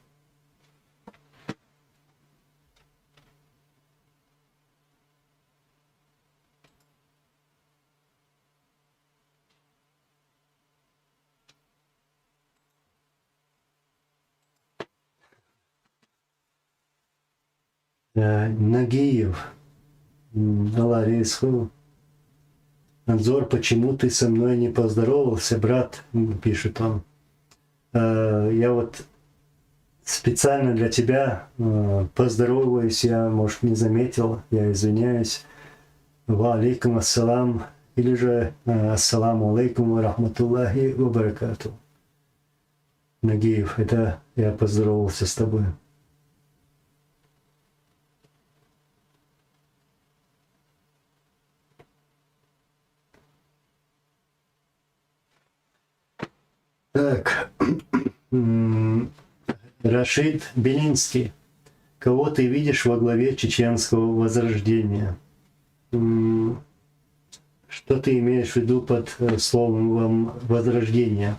Speaker 1: Нагиев, Аллах Рисху. Анзор, почему ты со мной не поздоровался, брат, пишет он. Я вот специально для тебя поздороваюсь, я, может, не заметил, я извиняюсь. Ва алейкум ассалам, или же ассаламу алейкум ва рахматуллахи ва баракату. Нагиев, это я поздоровался с тобой. Так, Рашид Белинский. Кого ты видишь во главе чеченского возрождения? Что ты имеешь в виду под словом возрождение?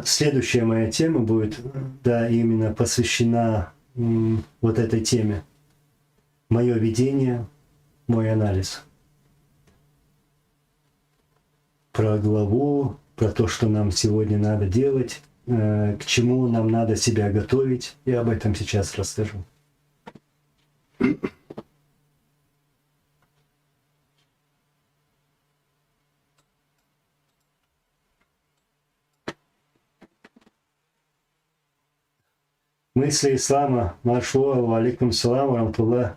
Speaker 1: Следующая моя тема будет, да, именно посвящена вот этой теме. Мое видение, мой анализ. Про главу, про то, что нам сегодня надо делать, к чему нам надо себя готовить. Я об этом сейчас расскажу. Мысли ислама. Маршуа, алейкум салам, рамтуллах.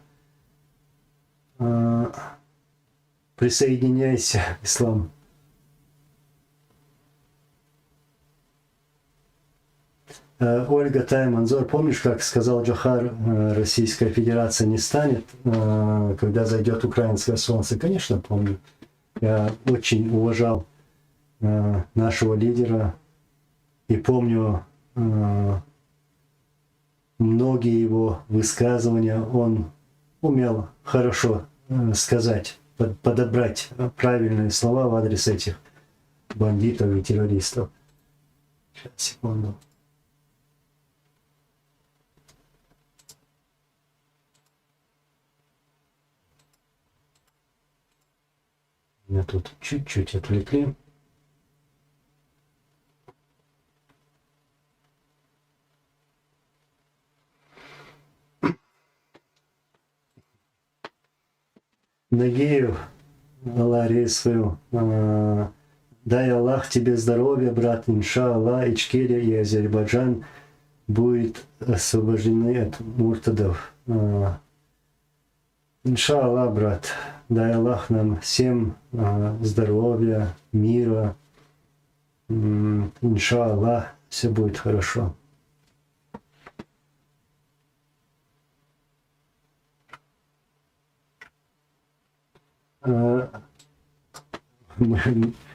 Speaker 1: Присоединяйся, ислам. Ольга Тайманзор, помнишь, как сказал Джохар, Российская Федерация не станет, когда зайдет украинское солнце? Конечно, помню. Я очень уважал нашего лидера и помню многие его высказывания. Он умел хорошо сказать, подобрать правильные слова в адрес этих бандитов и террористов. Сейчас, секунду. Меня тут чуть-чуть отвлекли. Нагиев, Аллах рейсвил. Дай Аллах тебе здоровья, брат, иншаллах, Ичкерия и Азербайджан будет освобождены от муртадов. Иншаллах, брат, дай Аллах нам всем здоровья, мира. Иншаллах, все будет хорошо.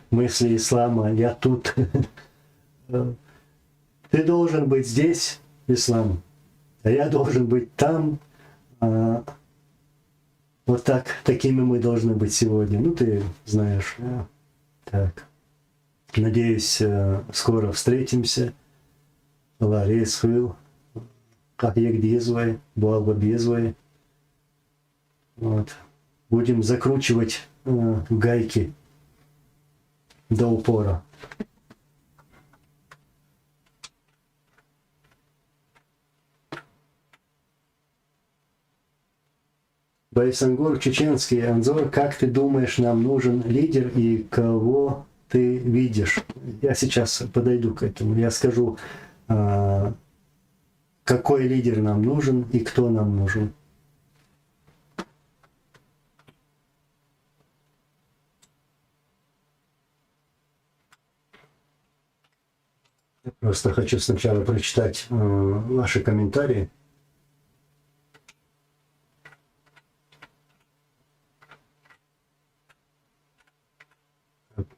Speaker 1: Мысли ислама, я тут. Ты должен быть здесь, ислам, а я должен быть там. Вот так, такими мы должны быть сегодня. Ну, ты знаешь. Так. Надеюсь, скоро встретимся. Аллах рейсхил. Как егдизвай, буалба безвай. Вот. Будем закручивать гайки до упора. Байсангур, чеченский, Анзор, как ты думаешь, нам нужен лидер и кого ты видишь? Я сейчас подойду к этому. Я скажу, кого какой лидер нам нужен и кто нам нужен. Я просто хочу сначала прочитать ваши комментарии.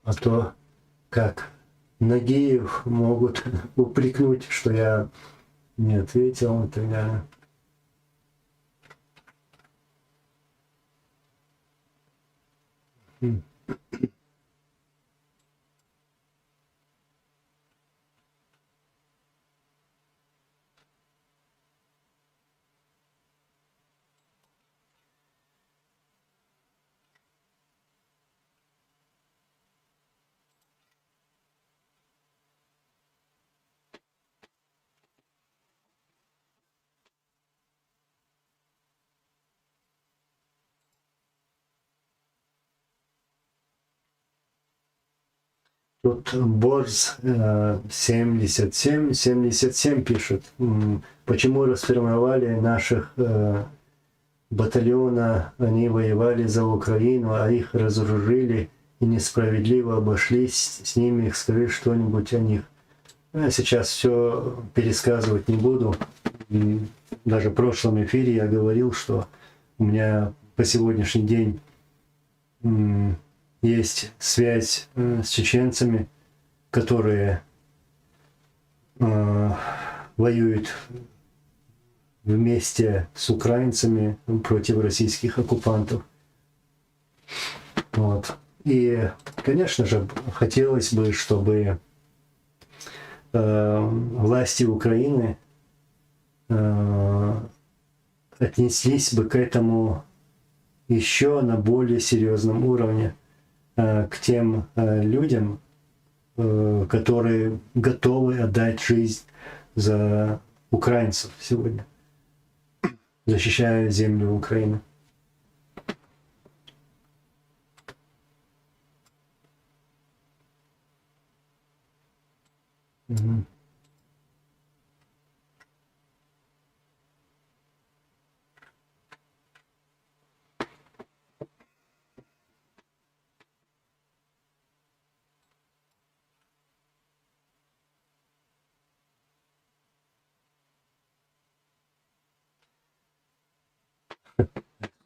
Speaker 1: А то как Нагиев могут упрекнуть, что я не ответил и так далее. Тут Борз 77 пишет, почему расформировали наших батальона, они воевали за Украину, а их разоружили и несправедливо обошлись с ними, скажи что-нибудь о них. Я сейчас все пересказывать не буду. Даже в прошлом эфире я говорил, что у меня по сегодняшний день есть связь с чеченцами, которые воюют вместе с украинцами против российских оккупантов. Вот. И, конечно же, хотелось бы, чтобы власти Украины отнеслись бы к этому еще на более серьезном уровне, к тем людям, которые готовы отдать жизнь за украинцев сегодня, защищая землю Украины. Угу.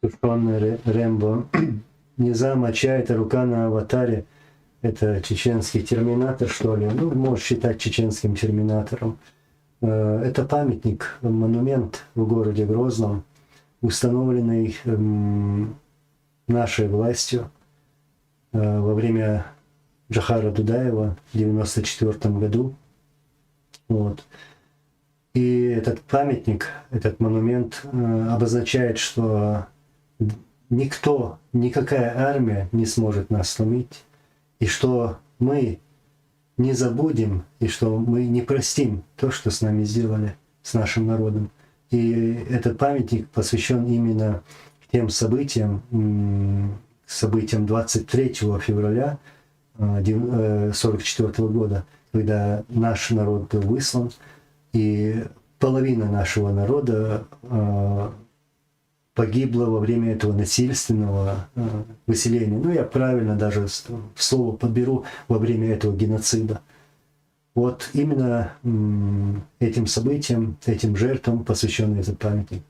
Speaker 1: Сушеный Рэмбо. Низам Ача — это рука на аватаре. Это чеченский терминатор, что ли? Ну, можешь считать чеченским терминатором. Это памятник, монумент в городе Грозном, установленный нашей властью во время Джохара Дудаева в 1994 году. Вот. И этот памятник, этот монумент обозначает, что никто, никакая армия не сможет нас сломить, и что мы не забудем, и что мы не простим то, что с нами сделали, с нашим народом. И этот памятник посвящен именно тем событиям 23 февраля 1944 года, когда наш народ был выслан, и половина нашего народа погибла во время этого насильственного выселения. Ну, я правильно даже слово подберу, во время этого геноцида. Вот именно этим событиям, этим жертвам посвящен этот памятник.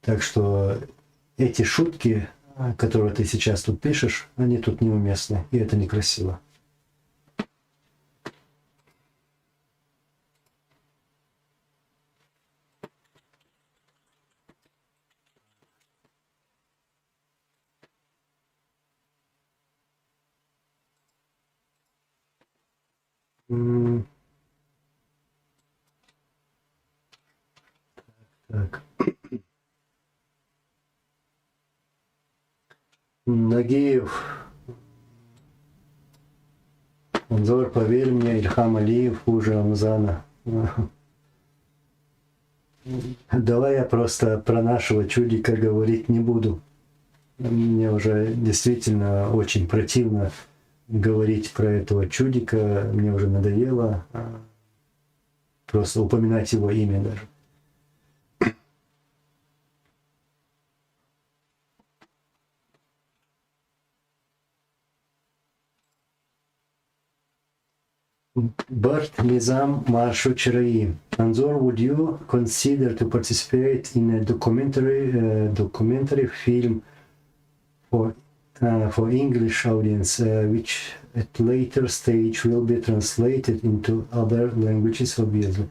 Speaker 1: Так что эти шутки, которые ты сейчас тут пишешь, они тут неуместны, и это некрасиво. Так. Нагиев. Анзор, поверь мне, Ильхам Алиев хуже Рамзана. Давай я просто про нашего чудика говорить не буду. Мне уже действительно очень противно говорить про этого чудика. Мне уже надоело просто упоминать его имя даже. Bert Nizam Marshuchrai. Anzor, would you consider to participate in a documentary film for English audience, which at later stage will be translated into other languages, obviously?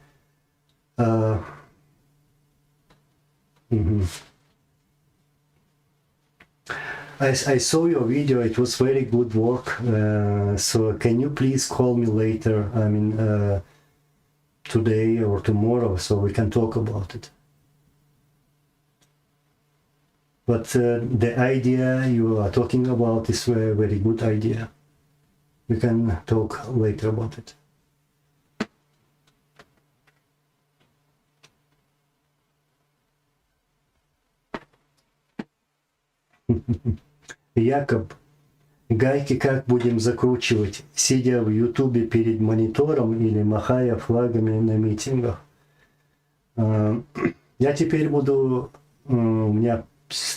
Speaker 1: I saw your video, it was very good work, so can you please call me later, I mean today or tomorrow, so we can talk about it. But the idea you are talking about is a very good idea. We can talk later about it. Якоб, гайки как будем закручивать, сидя в Ютубе перед монитором или махая флагами на митингах? Я теперь буду, у меня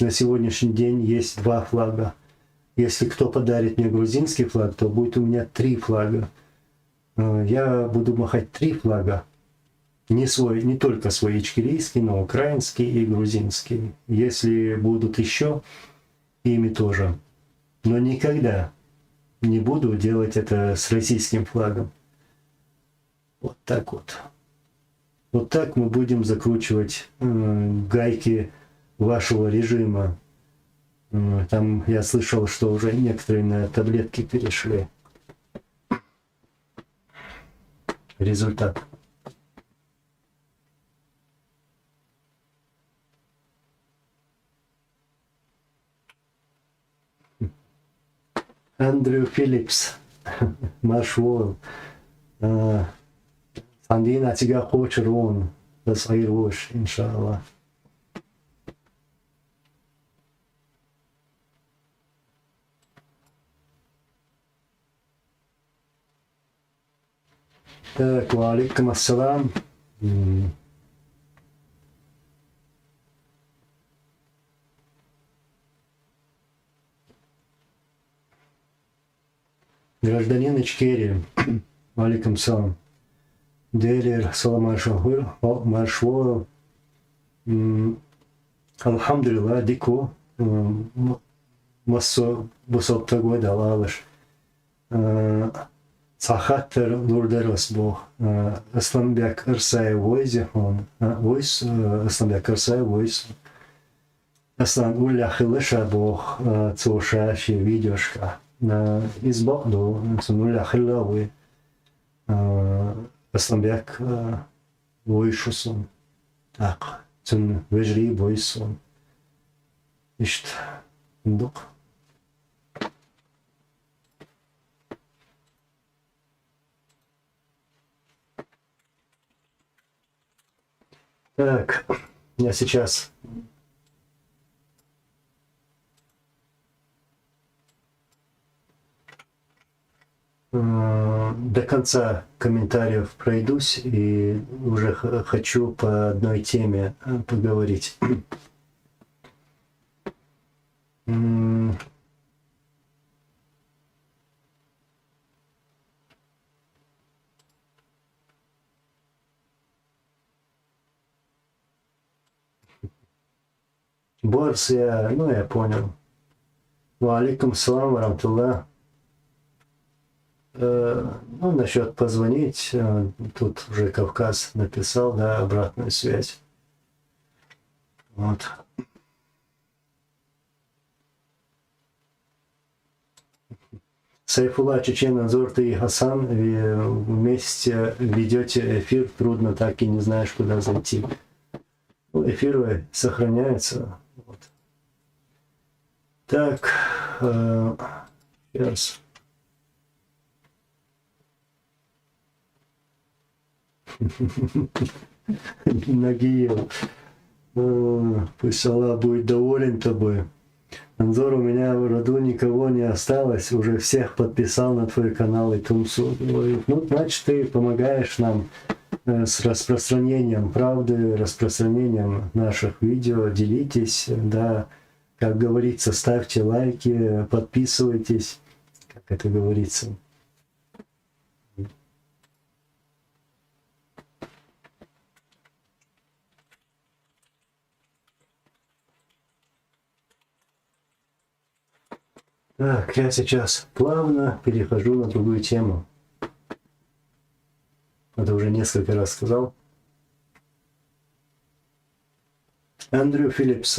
Speaker 1: на сегодняшний день есть 2 флага. Если кто подарит мне грузинский флаг, то будет у меня 3 флага. Я буду махать 3 флага. Не только свой ичкерийский, но украинский и грузинский. Если будут еще, ими тоже. Но никогда не буду делать это с российским флагом. Вот так вот. Вот так мы будем закручивать гайки вашего режима. Там я слышал, что уже некоторые на таблетки перешли. Результат. Andrew Phillips, Marshall, Sandina Tiga Kocherun, das Ayrush, inshallah. Так, ва алейкум ассалам. Гражданин Ичкерии, алейкум салам. Делер салам маршвор. Алхамдулилlah, дико. Массо бусоптаг ведалалыш. Цахаттер Лурдерос бог. Исламбек Ирсай войзе он. Войс, Исламбек Ирсай войс. Аслан Улля Хилыша бог. Цушаши видеошка. Из Богду, Улля Хилавы. Исламбек войшусон. Так, цун вежри войсон. Ишт. Дук. Так, я сейчас до конца комментариев пройдусь и уже хочу по одной теме поговорить. Борс, я понял. Ва алейкум салам ва рамтуллах. Ну, насчет позвонить, тут уже Кавказ написал, да, обратную связь. Вот. Сайфулла, Чечен, Анзор, ты и Хасан, вместе ведете эфир, трудно так и не знаешь, куда зайти. Ну, эфиры сохраняются. Вот. Так, сейчас. Нагиев. Пусть Аллах будет доволен тобой. Анзор, у меня в роду никого не осталось, уже всех подписал на твой канал и Тумсу. Ну, значит, ты помогаешь нам с распространением правды, распространением наших видео, делитесь, да, как говорится, ставьте лайки, подписывайтесь, как это говорится. Так, я сейчас плавно перехожу на другую тему. Это уже несколько раз сказал. Андрю Филлипс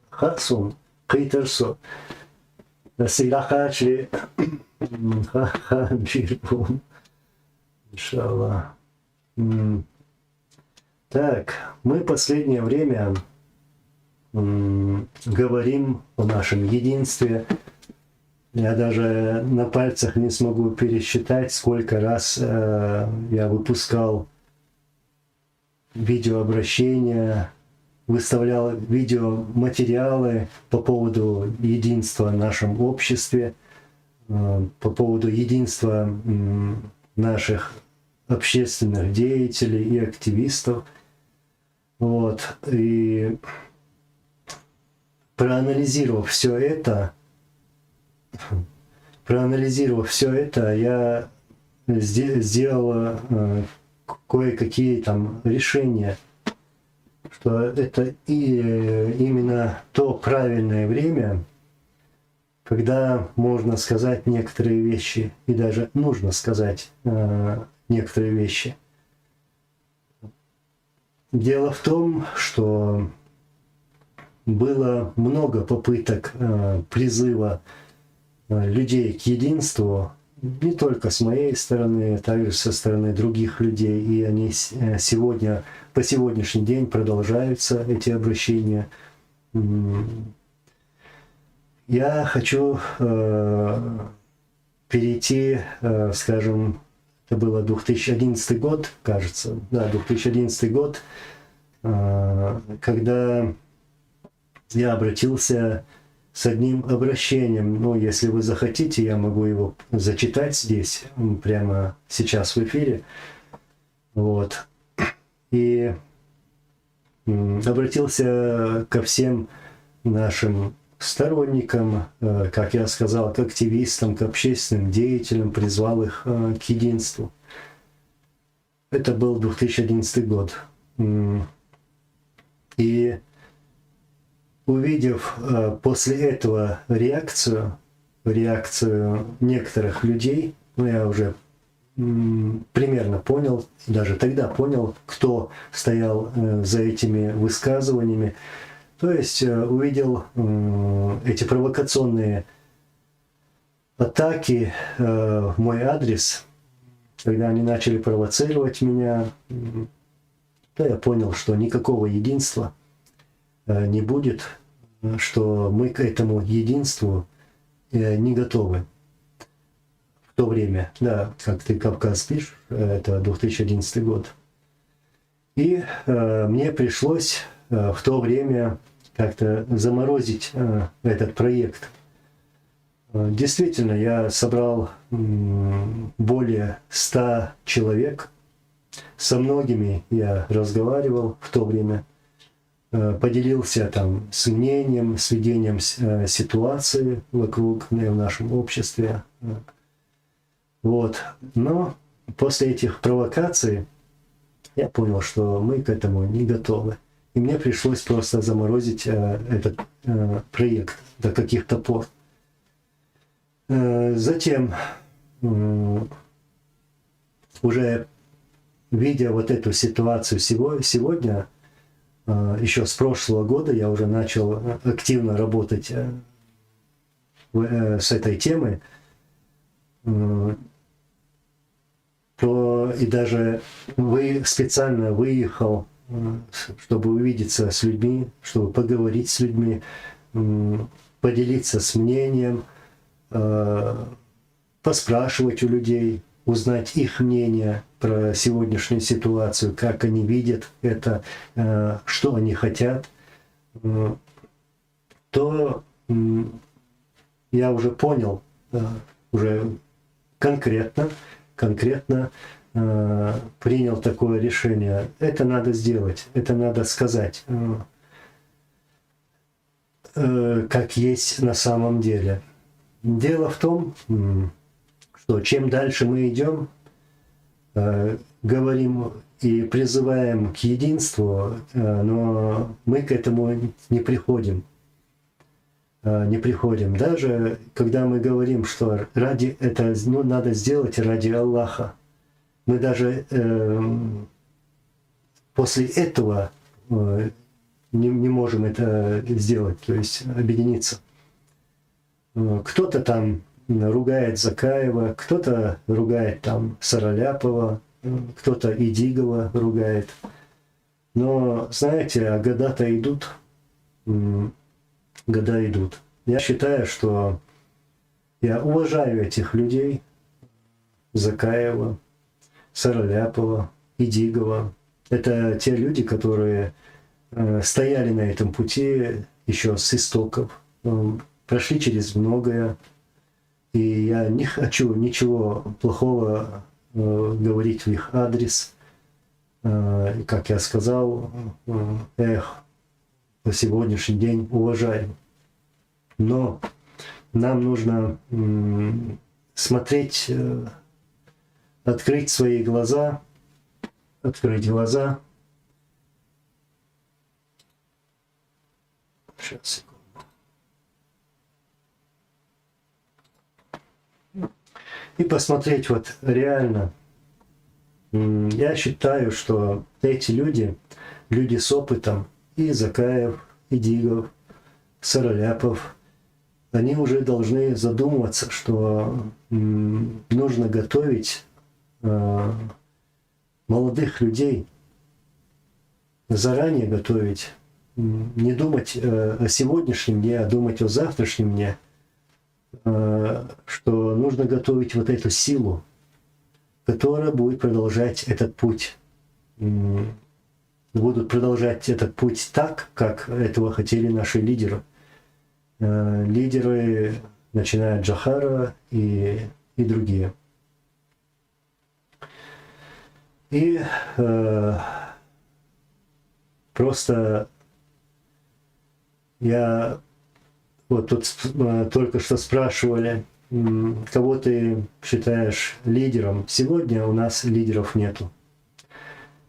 Speaker 1: Хасун, Кейтерсо, Сирахачли, Ха-ха, Бирбум, иншаллах. Так, мы последнее время говорим о нашем единстве. Я даже на пальцах не смогу пересчитать, сколько раз я выпускал видеообращения, выставлял видеоматериалы по поводу единства в нашем обществе, по поводу единства наших общественных деятелей и активистов. Вот. И проанализировав все это, я сделал кое-какие там решения, что это именно то правильное время, когда можно сказать некоторые вещи, и даже нужно сказать некоторые вещи. Дело в том, что было много попыток призыва людей к единству, не только с моей стороны, а также со стороны других людей. И они сегодня, по сегодняшний день продолжаются, эти обращения. Я хочу перейти, скажем, это было 2011 год, кажется, да, 2011 год, когда я обратился с одним обращением. Ну, если вы захотите, я могу его зачитать здесь, прямо сейчас в эфире. Вот. И обратился ко всем нашим сторонникам, как я сказал, к активистам, к общественным деятелям, призвал их к единству. Это был 2011 год. И увидев после этого реакцию некоторых людей, ну я уже примерно понял, даже тогда понял, кто стоял за этими высказываниями. То есть увидел эти провокационные атаки в мой адрес, когда они начали провоцировать меня, то я понял, что никакого единства не будет, что мы к этому единству не готовы в то время. Да, как ты Кавказ пишешь, это 2011 год. И мне пришлось в то время как-то заморозить этот проект. Действительно, я собрал более 100 человек. Со многими я разговаривал в то время, поделился там с мнением, с видением ситуации вокруг, в нашем обществе. Вот. Но после этих провокаций я понял, что мы к этому не готовы. И мне пришлось просто заморозить этот проект до каких-то пор. Затем, уже видя вот эту ситуацию сегодня, еще с прошлого года я уже начал активно работать с этой темой, то и даже специально выехал, чтобы увидеться с людьми, чтобы поговорить с людьми, поделиться с мнением, поспрашивать у людей, узнать их мнение про сегодняшнюю ситуацию, как они видят это, что они хотят, то я уже понял, уже конкретно принял такое решение. Это надо сделать, это надо сказать, как есть на самом деле. Дело в том, что чем дальше мы идем, говорим и призываем к единству, но мы к этому не приходим. не приходим. Даже когда мы говорим, что ради это надо сделать ради Аллаха, мы даже после этого не можем это сделать, то есть объединиться. Кто-то там ругает Закаева, кто-то ругает там Сараляпова, кто-то Идигова ругает. Но, знаете, года-то идут, года идут. Я считаю, что я уважаю этих людей, Закаева, Сараляпова, Идигова. Это те люди, которые стояли на этом пути еще с истоков, прошли через многое. И я не хочу ничего плохого говорить в их адрес. Как я сказал, по сегодняшний день уважаю. Но нам нужно смотреть, открыть свои глаза, открыть глаза. Сейчас, секунду. И посмотреть вот реально. Я считаю, что эти люди, люди с опытом, и Закаев, и Дигов, Сараляпов, они уже должны задумываться, что нужно готовить молодых людей, заранее готовить, не думать о сегодняшнем дне, а думать о завтрашнем дне, что нужно готовить вот эту силу, которая будет продолжать этот путь. Будут продолжать этот путь так, как этого хотели наши лидеры. Лидеры, начиная от Джохара и другие. И просто я вот тут только что спрашивали, кого ты считаешь лидером. Сегодня у нас лидеров нету.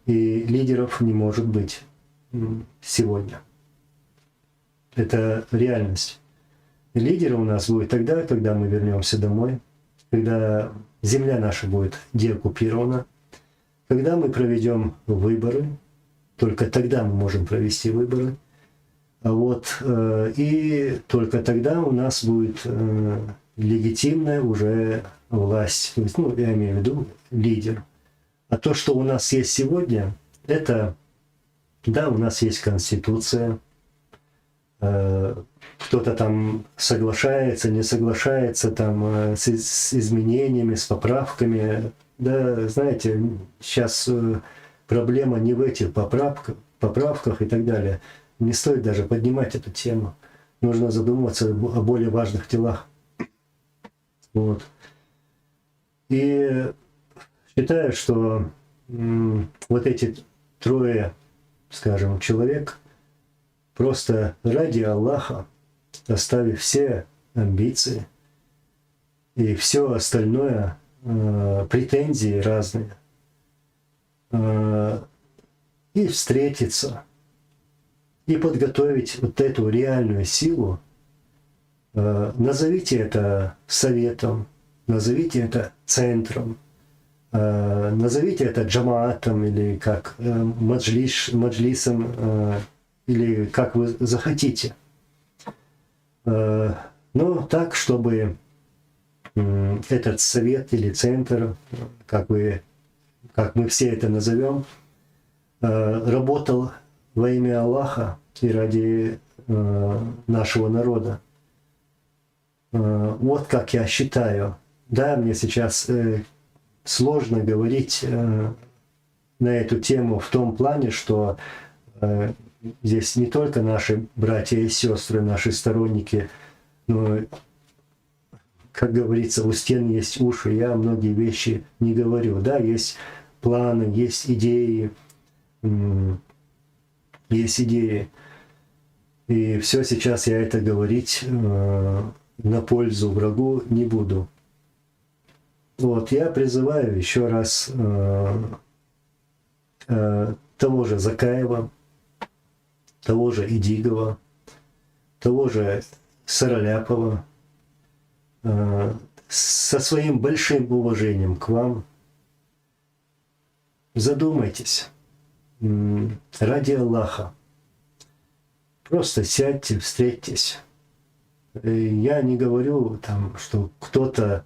Speaker 1: И лидеров не может быть сегодня. Это реальность. Лидеры у нас будет тогда, когда мы вернемся домой, когда земля наша будет деоккупирована, когда мы проведем выборы, только тогда мы можем провести выборы. Вот, и только тогда у нас будет легитимная уже власть, то есть, ну, я имею в виду лидер. А то, что у нас есть сегодня, это, да, у нас есть Конституция, кто-то там соглашается, не соглашается там с изменениями, с поправками. Да, знаете, сейчас проблема не в этих поправках и так далее. Не стоит даже поднимать эту тему. Нужно задумываться о более важных делах. Вот. И считаю, что вот эти трое, скажем, человек, просто ради Аллаха, оставив все амбиции и все остальное, претензии разные, и встретиться, и подготовить вот эту реальную силу. Назовите это советом, назовите это центром, назовите это джамаатом или как маджлисом, или как вы захотите. Но так, чтобы этот совет или центр, как мы все это назовем, работал во имя Аллаха и ради нашего народа. Вот как я считаю. Да, мне сейчас сложно говорить на эту тему в том плане, что здесь не только наши братья и сестры, наши сторонники, но, как говорится, у стен есть уши, я многие вещи не говорю. Да, есть планы, есть идеи, И все сейчас я это говорить на пользу врагу не буду. Вот, я призываю еще раз того же Закаева, того же Идигова, того же Сараляпова, со своим большим уважением к вам, задумайтесь, ради Аллаха. Просто сядьте, встретьтесь. Я не говорю, там, что кто-то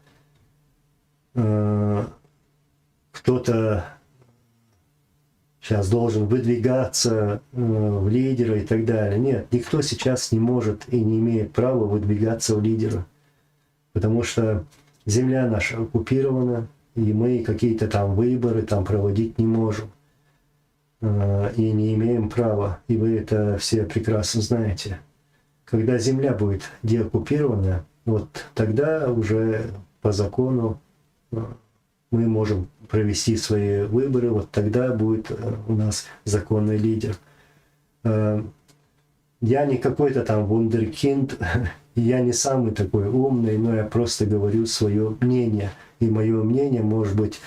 Speaker 1: сейчас должен выдвигаться в лидера и так далее. Нет, никто сейчас не может и не имеет права выдвигаться в лидера. Потому что земля наша оккупирована, и мы какие-то там выборы там проводить не можем. И не имеем права. И вы это все прекрасно знаете. Когда земля будет деоккупирована, вот тогда уже по закону мы можем провести свои выборы, вот тогда будет у нас законный лидер. Я не какой-то там вундеркинд, я не самый такой умный, но я просто говорю свое мнение. И мое мнение, может быть,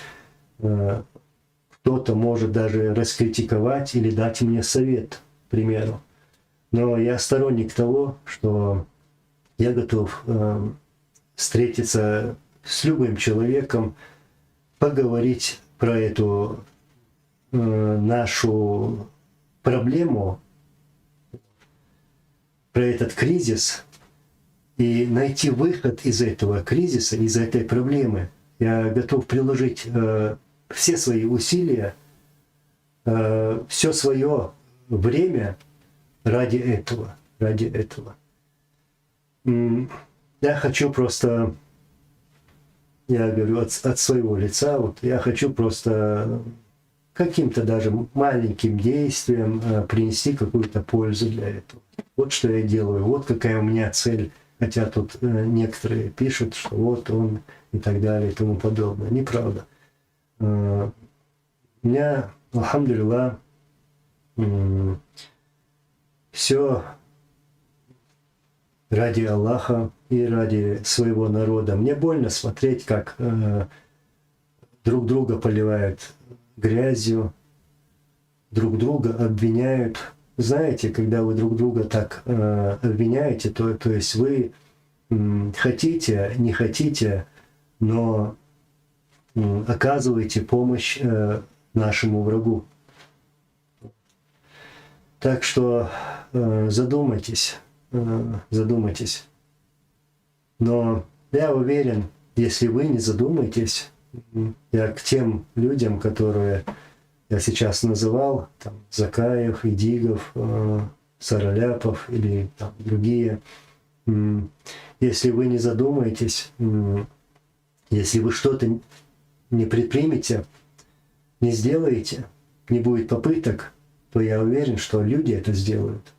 Speaker 1: кто-то может даже раскритиковать или дать мне совет, к примеру. Но я сторонник того, что я готов встретиться с любым человеком, поговорить про эту нашу проблему, про этот кризис, и найти выход из этого кризиса, из этой проблемы. Я готов приложить все свои усилия, все свое время ради этого. Ради этого. Я хочу просто, я говорю от своего лица, вот я хочу просто каким-то даже маленьким действием принести какую-то пользу для этого. Вот что я делаю, вот какая у меня цель. Хотя тут некоторые пишут, что вот он и так далее и тому подобное. Неправда. У меня, алхамдулилlah, все ради Аллаха и ради своего народа. Мне больно смотреть, как друг друга поливают грязью, друг друга обвиняют. Знаете, когда вы друг друга так обвиняете, то есть вы хотите, не хотите, но оказываете помощь нашему врагу. Так что задумайтесь, задумайтесь. Но я уверен, если вы не задумаетесь, я к тем людям, которые я сейчас называл, там, Закаев, Идигов, Сараляпов или там, другие, если вы не задумаетесь, если вы что-то не предпримете, не сделаете, не будет попыток, то я уверен, что люди это сделают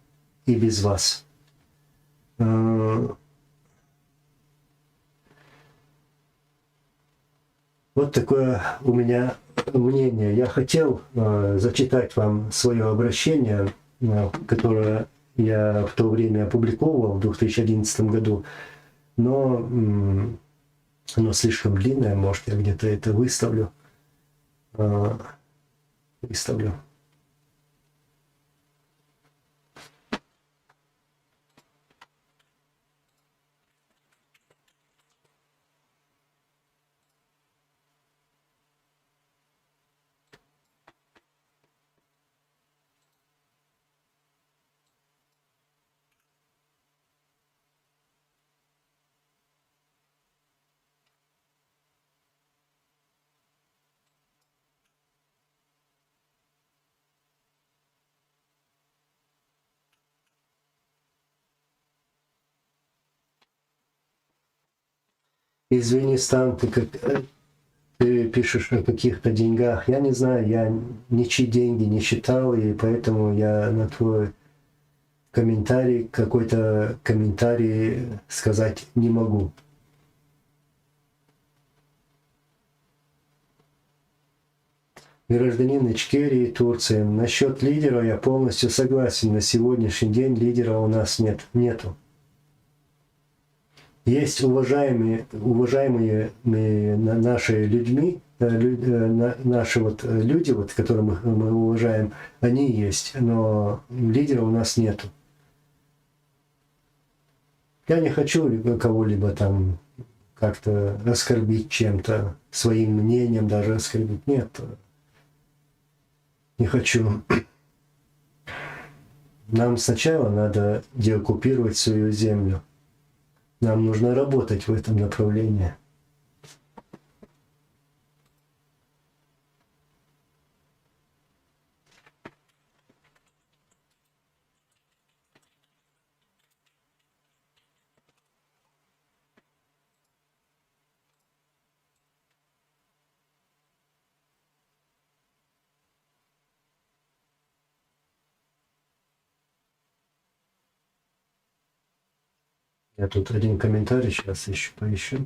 Speaker 1: и без вас. Вот такое у меня мнение. Я хотел зачитать вам свое обращение, которое я в то время опубликовал в 2011 году, но оно слишком длинное, может, я где-то это выставлю. Извини, Стан, ты пишешь о каких-то деньгах. Я не знаю, я ничьи деньги не считал, и поэтому я на твой комментарий, какой-то комментарий сказать не могу. Гражданин Ичкерии, Турции. Насчет лидера я полностью согласен. На сегодняшний день лидера у нас нету. Есть уважаемые наши людьми, наши вот люди, вот, которых мы уважаем, они есть, но лидера у нас нету. Я не хочу кого-либо там как-то оскорбить чем-то, своим мнением даже оскорбить. Нет, не хочу. Нам сначала надо деоккупировать свою землю. Нам нужно работать в этом направлении. Я тут один комментарий сейчас еще поищу.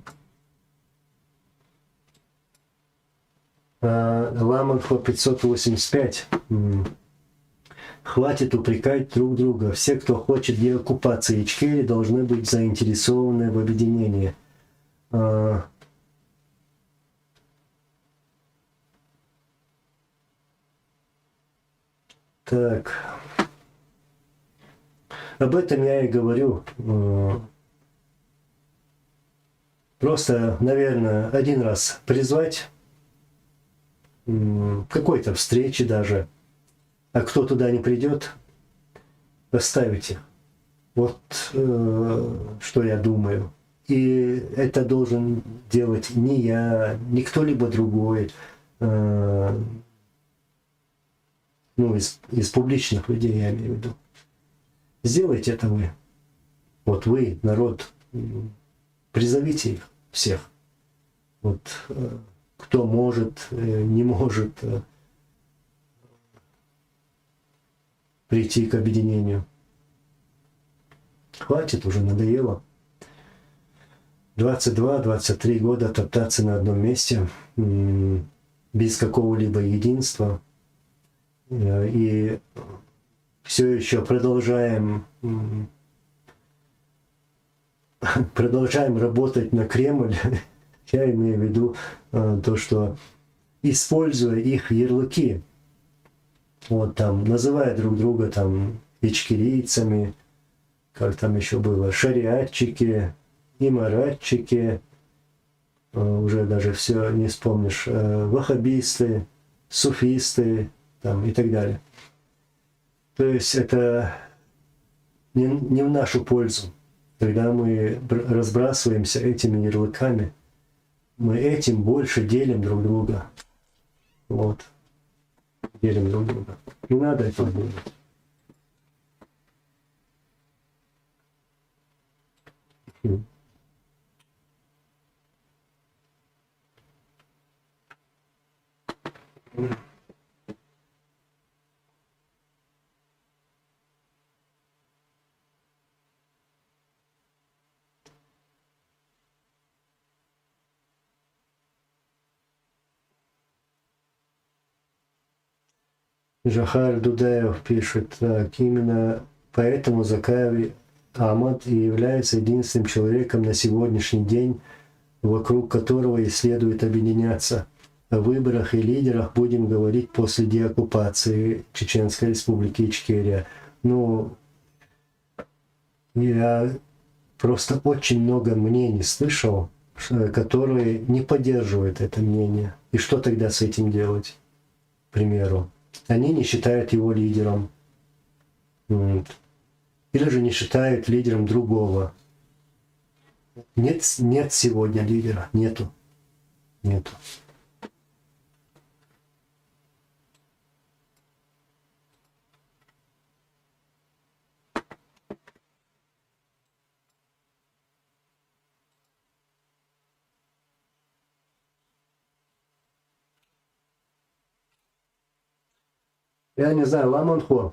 Speaker 1: Ламанхо 585. Хватит упрекать друг друга. Все, кто хочет деоккупации Ичкерии, должны быть заинтересованы в объединении. Так. Об этом я и говорю. Просто, наверное, один раз призвать какой-то встречи даже, а кто туда не придет, оставить их. Вот что я думаю. И это должен делать не я, не кто-либо другой, из публичных людей, я имею в виду. Сделайте это вы. Вот вы, народ, призовите их всех. Вот кто может, не может прийти к объединению. Хватит, уже надоело. 22-23 года топтаться на одном месте без какого-либо единства. И все еще продолжаем работать на Кремль. Я имею в виду то, что используя их ярлыки, вот там, называя друг друга там ичкерийцами, как там еще было, шариатчики, имаратчики, уже даже все не вспомнишь, ваххабисты, суфисты там, и так далее. То есть это не в нашу пользу. Когда мы разбрасываемся этими ярлыками, мы этим больше делим друг друга. Вот. Делим друг друга. Не надо этого делать. Жахар Дудаев пишет, так, именно поэтому Закави Ахмад и является единственным человеком на сегодняшний день, вокруг которого и следует объединяться. О выборах и лидерах будем говорить после деоккупации Чеченской Республики Ичкерия. Ну, я просто очень много мнений слышал, которые не поддерживают это мнение. И что тогда с этим делать, к примеру? Они не считают его лидером. Или же не считают лидером другого. Нет сегодня лидера. Нету. Я не знаю, Ламанхо,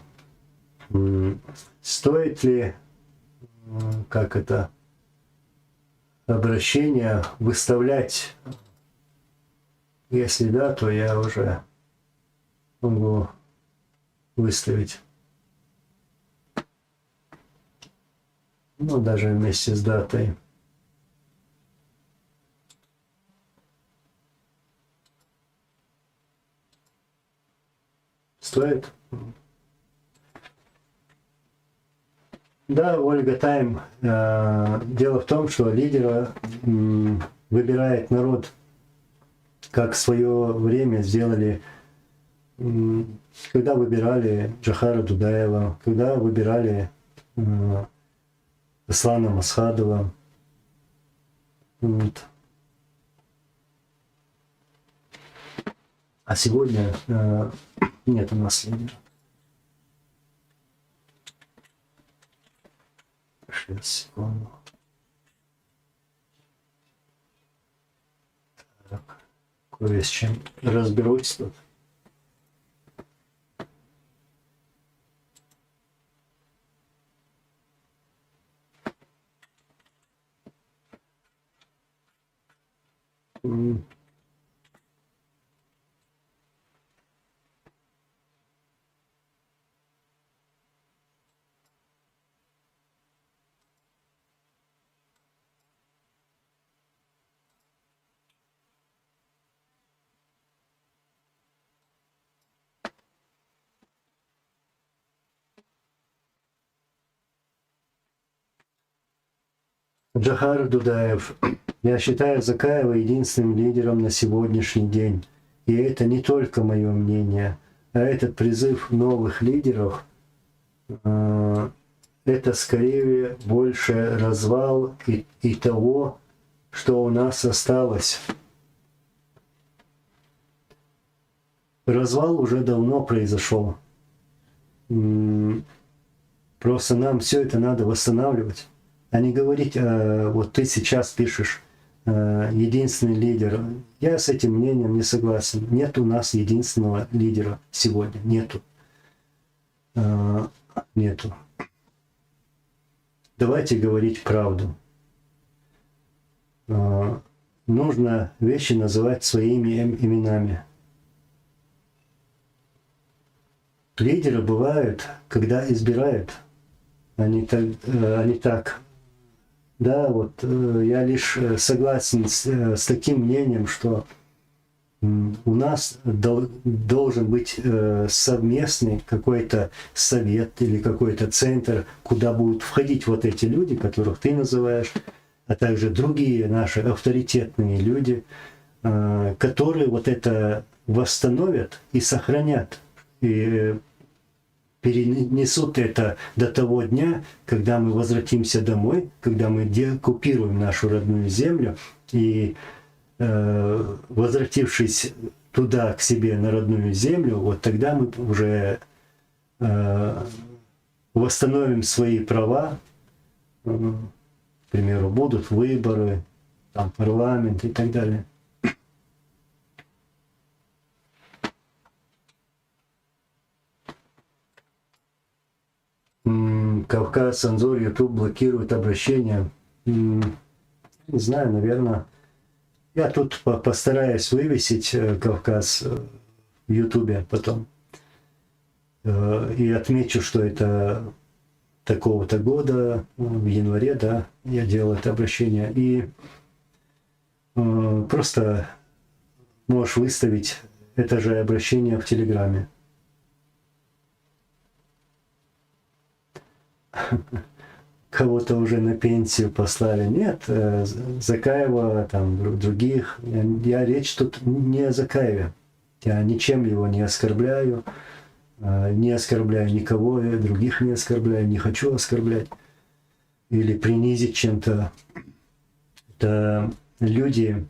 Speaker 1: стоит ли, как это, обращение выставлять? Если да, то я уже могу выставить. Ну, даже вместе с датой. Стоит? Да, Ольга Тайм. Дело в том, что лидера выбирает народ, как в свое время сделали, когда выбирали Джохара Дудаева, когда выбирали Аслана Масхадова. Вот. А сегодня нет у нас лидера. Сейчас, секунду. Так, кое с чем разберусь тут. Джохар Дудаев. Я считаю Закаева единственным лидером на сегодняшний день. И это не только мое мнение, а этот призыв новых лидеров, это скорее больше развал и того, что у нас осталось. Развал уже давно произошел. Просто нам все это надо восстанавливать, а не говорить, вот ты сейчас пишешь единственный лидер. Я с этим мнением не согласен. Нет у нас единственного лидера сегодня. Нету. Нету. Давайте говорить правду. Нужно вещи называть своими именами. Лидеры бывают, когда избирают. Они так. Да, вот я лишь согласен с таким мнением, что у нас должен быть совместный какой-то совет или какой-то центр, куда будут входить вот эти люди, которых ты называешь, а также другие наши авторитетные люди, которые вот это восстановят и сохранят, и перенесут это до того дня, когда мы возвратимся домой, когда мы деоккупируем нашу родную землю и, возвратившись туда, к себе, на родную землю, вот тогда мы уже восстановим свои права. К примеру, будут выборы, там, парламент и так далее. Кавказ, Анзор, Ютуб блокирует обращения. Не знаю, наверное. Я тут постараюсь вывесить Кавказ в Ютубе потом. И отмечу, что это такого-то года, в январе, да, я делал это обращение. И просто можешь выставить это же обращение в Телеграме. Кого-то уже на пенсию послали. Нет, Закаева, там, других. Я речь тут не о Закаеве. Я ничем его не оскорбляю. Не оскорбляю никого, я других не оскорбляю, не хочу оскорблять или принизить чем-то. Это люди,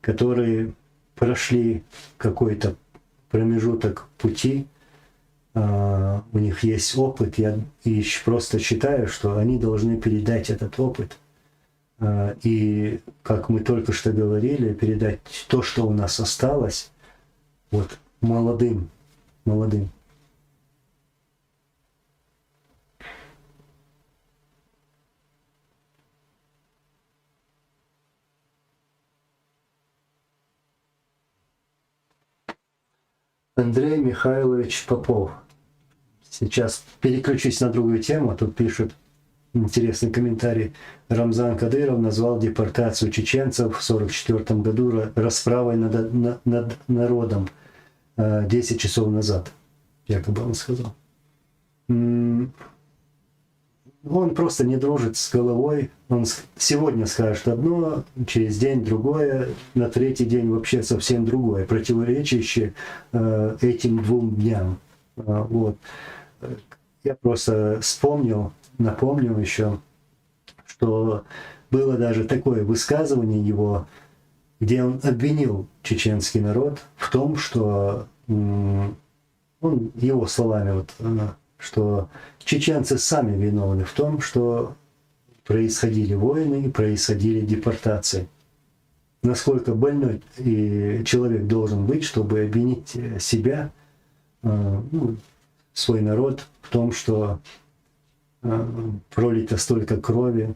Speaker 1: которые прошли какой-то промежуток пути, у них есть опыт, я просто считаю, что они должны передать этот опыт. И, как мы только что говорили, передать то, что у нас осталось, вот молодым. Андрей Михайлович Попов. Сейчас переключусь на другую тему. Тут пишут интересный комментарий. Рамзан Кадыров назвал депортацию чеченцев в 1944 году расправой над народом 10 часов назад. Якобы он сказал. он просто не дружит с головой. Он сегодня скажет одно, через день другое, на третий день вообще совсем другое, противоречащее этим 2 дням. Вот. Я просто напомнил еще, что было даже такое высказывание его, где он обвинил чеченский народ в том, что он его словами, вот, что чеченцы сами виновны в том, что происходили войны и происходили депортации. Насколько больной и человек должен быть, чтобы обвинить себя, свой народ в том, что пролито столько крови.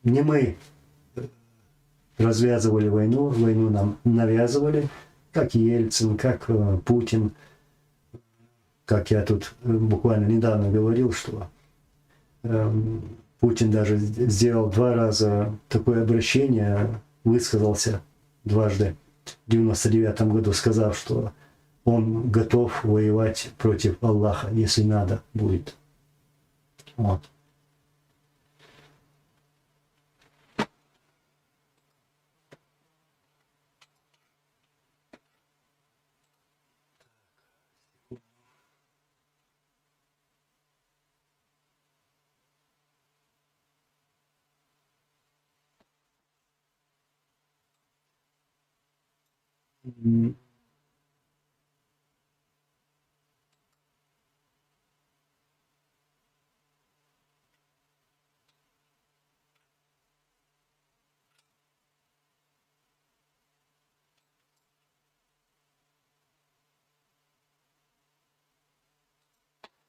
Speaker 1: Не мы развязывали войну, войну нам навязывали, как Ельцин, как Путин. Как я тут буквально недавно говорил, что Путин даже сделал 2 раза такое обращение, высказался дважды в 99 году, сказав, что он готов воевать против Аллаха, если надо будет. Вот.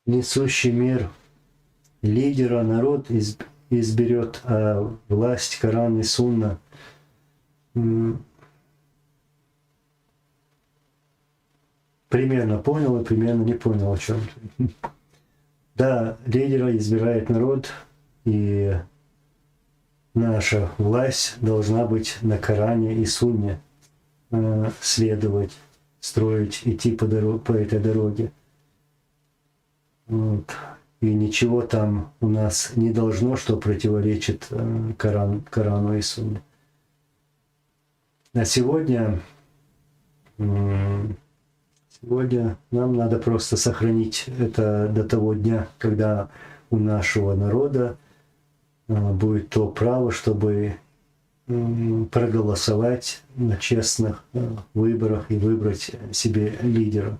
Speaker 1: Несущий мир лидера народ изберет, а власть Коран и Сунна. Примерно понял и примерно не понял, о чем. Да, лидера избирает народ, и наша власть должна быть на Коране и Сунне, следовать, строить, идти по этой дороге. Вот. И ничего там у нас не должно, что противоречит Корану и Сунне. А сегодня нам надо просто сохранить это до того дня, когда у нашего народа будет то право, чтобы проголосовать на честных выборах и выбрать себе лидера.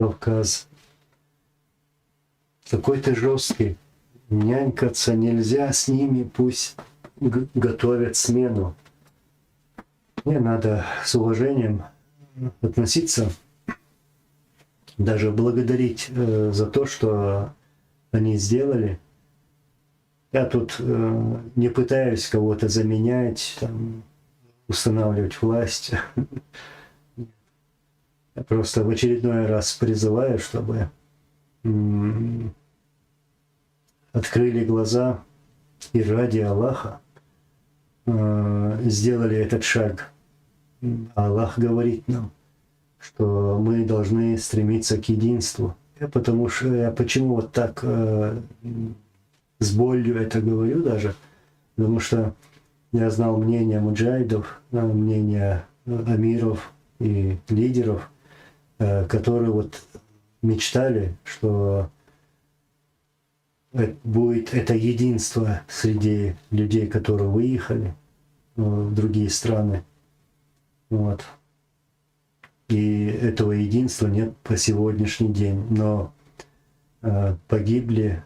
Speaker 1: Кавказ. Какой-то жесткий. Нянькаться нельзя с ними, пусть готовят смену. Мне надо с уважением относиться, даже благодарить за то, что они сделали. Я тут не пытаюсь кого-то заменять, там, устанавливать власть. Я просто в очередной раз призываю, чтобы открыли глаза и ради Аллаха сделали этот шаг. Аллах говорит нам, что мы должны стремиться к единству. Почему вот так с болью это говорю даже? Потому что я знал мнение муджахидов, мнение амиров и лидеров, которые вот мечтали, что будет это единство среди людей, которые выехали в другие страны. Вот. И этого единства нет по сегодняшний день. Но погибли,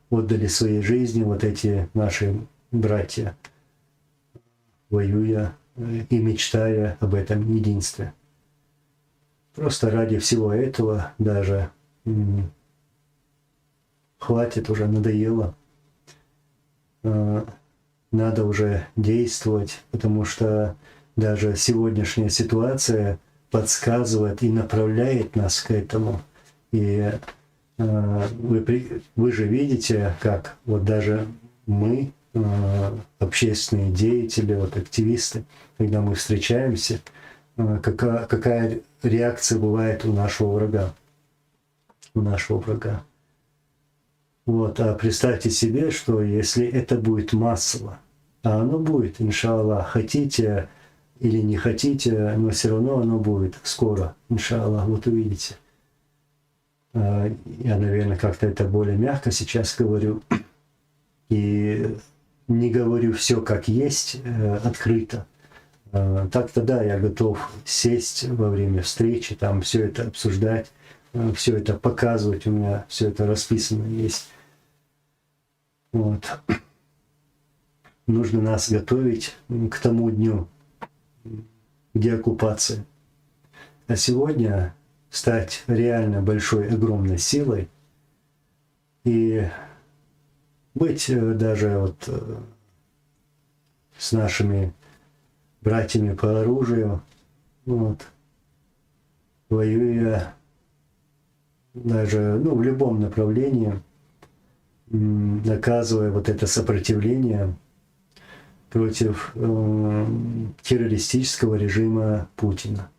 Speaker 1: отдали свои жизни вот эти наши братья, воюя и мечтая об этом единстве. просто ради всего этого даже хватит, уже надоело. Надо уже действовать, потому что даже сегодняшняя ситуация подсказывает и направляет нас к этому. И вы же видите, как вот даже мы, общественные деятели, вот активисты, когда мы встречаемся, какая реакция бывает у нашего врага. У нашего врага. Вот, а представьте себе, что если это будет массово, а оно будет, иншаллах, хотите или не хотите, но все равно оно будет скоро, иншаллах, вот увидите. Я, наверное, как-то это более мягко сейчас говорю, и не говорю все как есть, открыто. Так-то да, я готов сесть во время встречи, там все это обсуждать, все это показывать, у меня все это расписано есть. Вот. Нужно нас готовить к тому дню, где оккупация. А сегодня стать реально большой, огромной силой и быть даже вот с нашими братьями по оружию, вот, воюя даже в любом направлении, наказывая вот это сопротивление против террористического режима Путина.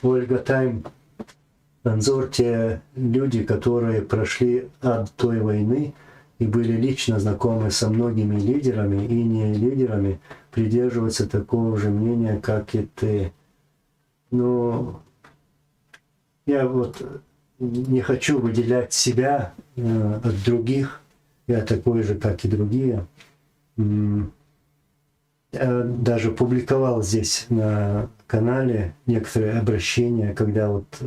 Speaker 1: Ольга Тайм, Анзор, те люди, которые прошли от той войны и были лично знакомы со многими лидерами и не лидерами, придерживаются такого же мнения, как и ты. Но я вот не хочу выделять себя от других. Я такой же, как и другие. Я даже публиковал здесь на канале некоторые обращения, когда вот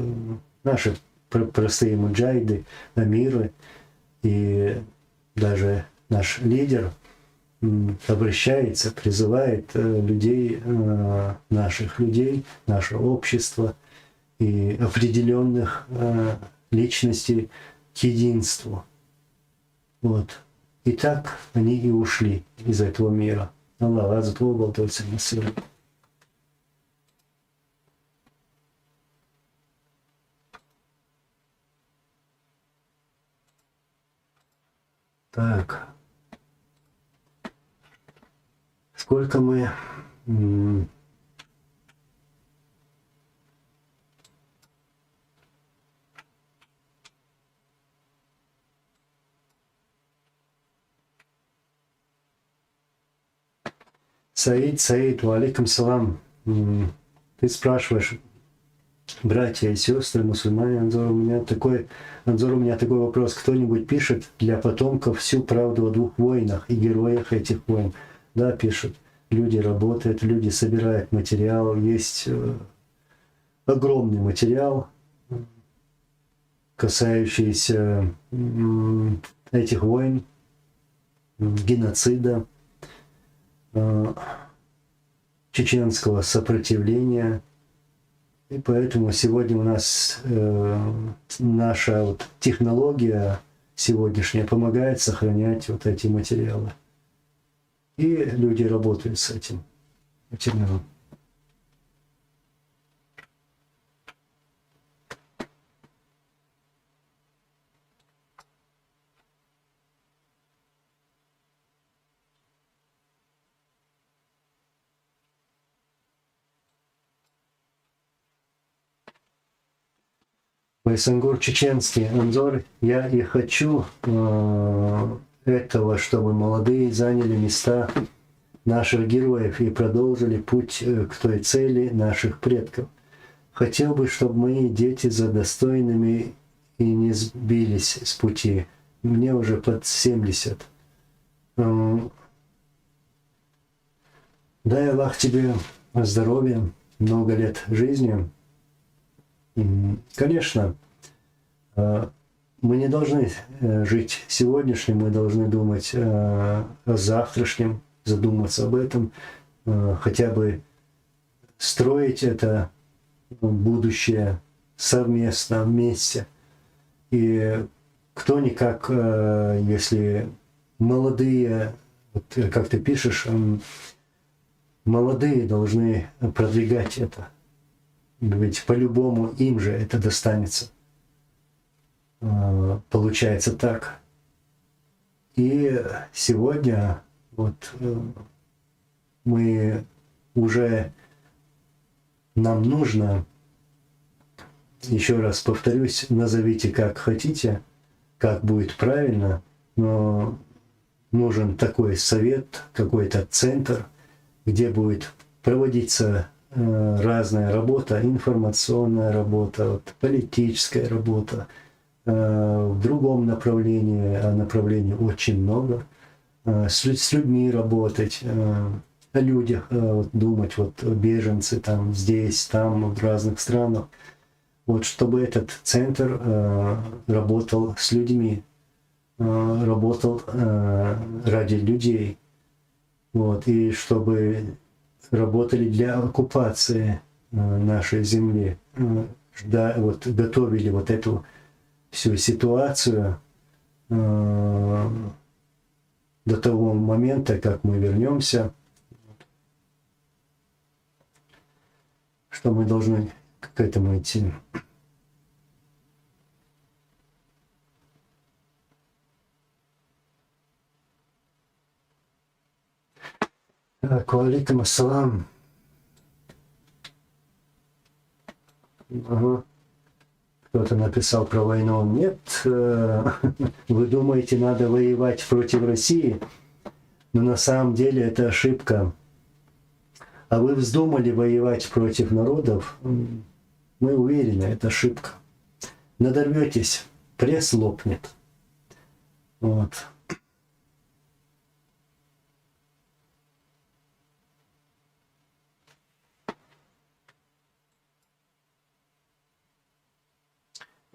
Speaker 1: наши простые муджахиды, амиры и даже наш лидер обращается, призывает людей, наших людей, наше общество и определенных личностей к единству. Вот. И так они и ушли из этого мира. Аллах азат ва балтался насыр. Так. Сколько мы... Саид, валейкум салам. Ты спрашиваешь, братья и сестры, мусульмане, Анзор, у меня такой вопрос. Кто-нибудь пишет для потомков всю правду о двух войнах и героях этих войн? Да, пишут. Люди работают, люди собирают материал. Есть огромный материал, касающийся этих войн, геноцида, чеченского сопротивления. И поэтому сегодня у нас наша вот технология сегодняшняя помогает сохранять вот эти материалы. И люди работают с этим материалом. Байсангур чеченский, Анзор, я и хочу этого, чтобы молодые заняли места наших героев и продолжили путь к той цели наших предков. Хотел бы, чтобы мои дети за достойными и не сбились с пути. Мне уже под 70. Дай Аллах тебе здоровья, много лет жизни. Конечно, мы не должны жить сегодняшним, мы должны думать о завтрашнем, задуматься об этом, хотя бы строить это будущее совместно, вместе. И кто-никак, если молодые, вот как ты пишешь, молодые должны продвигать это. Ведь по-любому им же это достанется. Получается так. И сегодня вот мы уже, нам нужно, еще раз повторюсь, назовите как хотите, как будет правильно, но нужен такой совет, какой-то центр, где будет проводиться разная работа, информационная работа, вот, политическая работа, в другом направлении, а направлений очень много, с людьми работать, о людях вот, думать, вот беженцы там, здесь, там, в разных странах, вот чтобы этот центр работал с людьми, работал ради людей, вот, и чтобы работали для оккупации нашей земли, да, вот, готовили вот эту всю ситуацию до того момента, как мы вернемся, что мы должны к этому идти. Так, алейкум ассалам. Ага. Кто-то написал про войну. Нет, вы думаете, надо воевать против России, но на самом деле это ошибка. А вы вздумали воевать против народов, мы уверены, это ошибка. Надорветесь, пресс лопнет. Вот.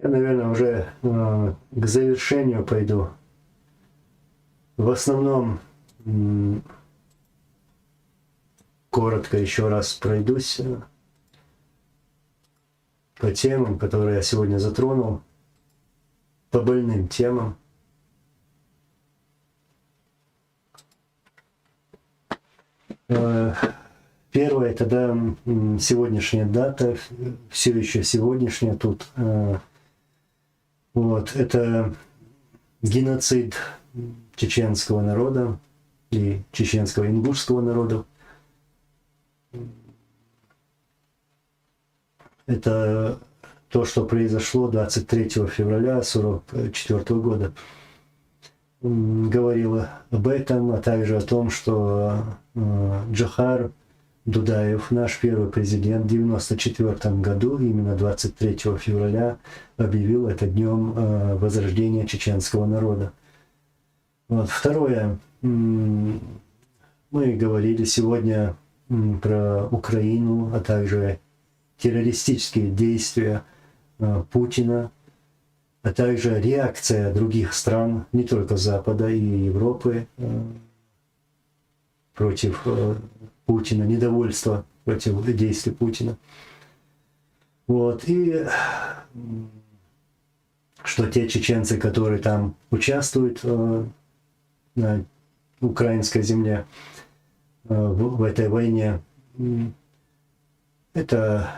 Speaker 1: Я, наверное, уже к завершению пойду. В основном, коротко еще раз пройдусь по темам, которые я сегодня затронул, по больным темам. Первое, тогда сегодняшняя дата, все еще сегодняшняя тут. Вот, это геноцид чеченского народа и чеченского ингушского народа. Это то, что произошло 23 февраля 1944 года. Говорила об этом, а также о том, что Джохар Дудаев, наш первый президент, в 1994 году, именно 23 февраля, объявил это днем возрождения чеченского народа. Вот. Второе. Мы говорили сегодня про Украину, а также террористические действия Путина, а также реакция других стран, не только Запада и Европы, против Путина, недовольство против действий Путина. Вот. И что те чеченцы, которые там участвуют на украинской земле в этой войне, это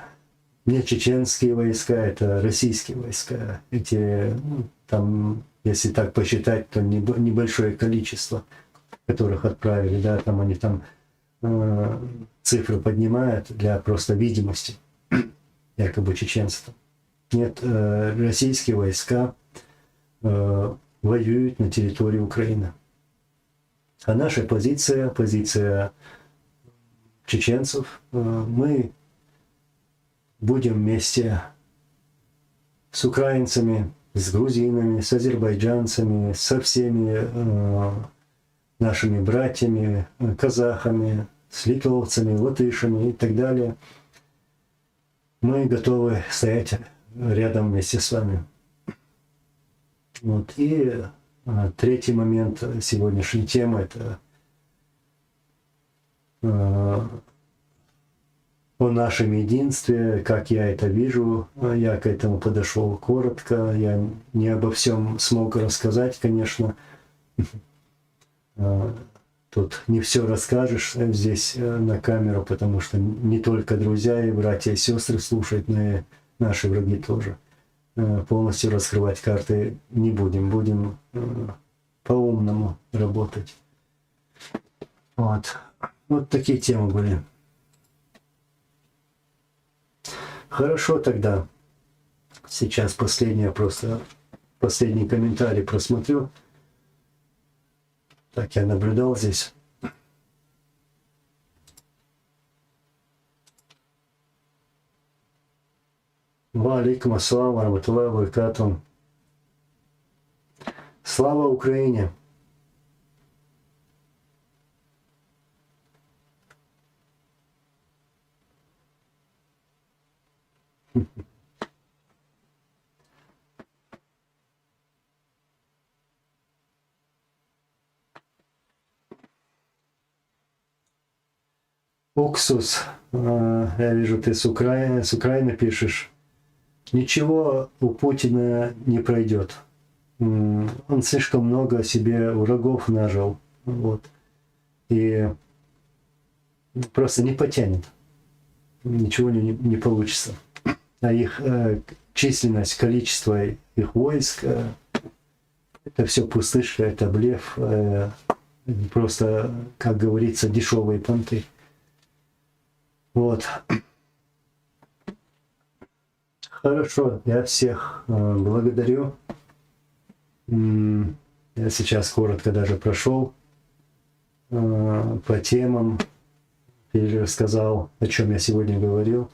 Speaker 1: не чеченские войска, это российские войска. Эти, там, если так посчитать, то небольшое количество, которых отправили, да, там они там цифры поднимают для просто видимости, якобы чеченцев. Нет, российские войска воюют на территории Украины. А наша позиция, позиция чеченцев, мы будем вместе с украинцами, с грузинами, с азербайджанцами, со всеми нашими братьями, казахами, с литовцами, латышами и так далее. мы готовы стоять рядом вместе с вами. Вот. И третий момент сегодняшней темы – это о нашем единстве, как я это вижу. Я к этому подошел коротко. Я не обо всем смог рассказать, конечно. Тут не все расскажешь здесь на камеру, потому что не только друзья и братья и сестры слушают, но и наши враги тоже. Полностью раскрывать карты не будем. Будем по-умному работать. Вот такие темы были. Хорошо тогда. Сейчас последний комментарий просмотрю. Так, я наблюдал здесь. Ва алейкум ассалам ва рахматуллахи ва баракатуху. Слава Украине! Уксус, я вижу, ты с Украины пишешь. Ничего у Путина не пройдет. Он слишком много себе врагов нажил. Вот. И просто не потянет. Ничего не получится. А их численность, количество их войск, это все пустышка, это блеф. Просто, как говорится, дешевые понты. Вот. Хорошо, я всех благодарю. Я сейчас коротко даже прошел по темам, пересказал, о чем я сегодня говорил.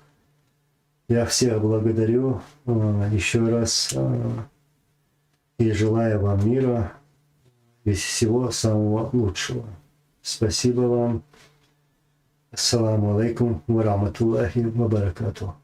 Speaker 1: Я всех благодарю еще раз и желаю вам мира и всего самого лучшего. Спасибо вам. Ассаламу алейкум ва рахматуллахи ва баракатуху.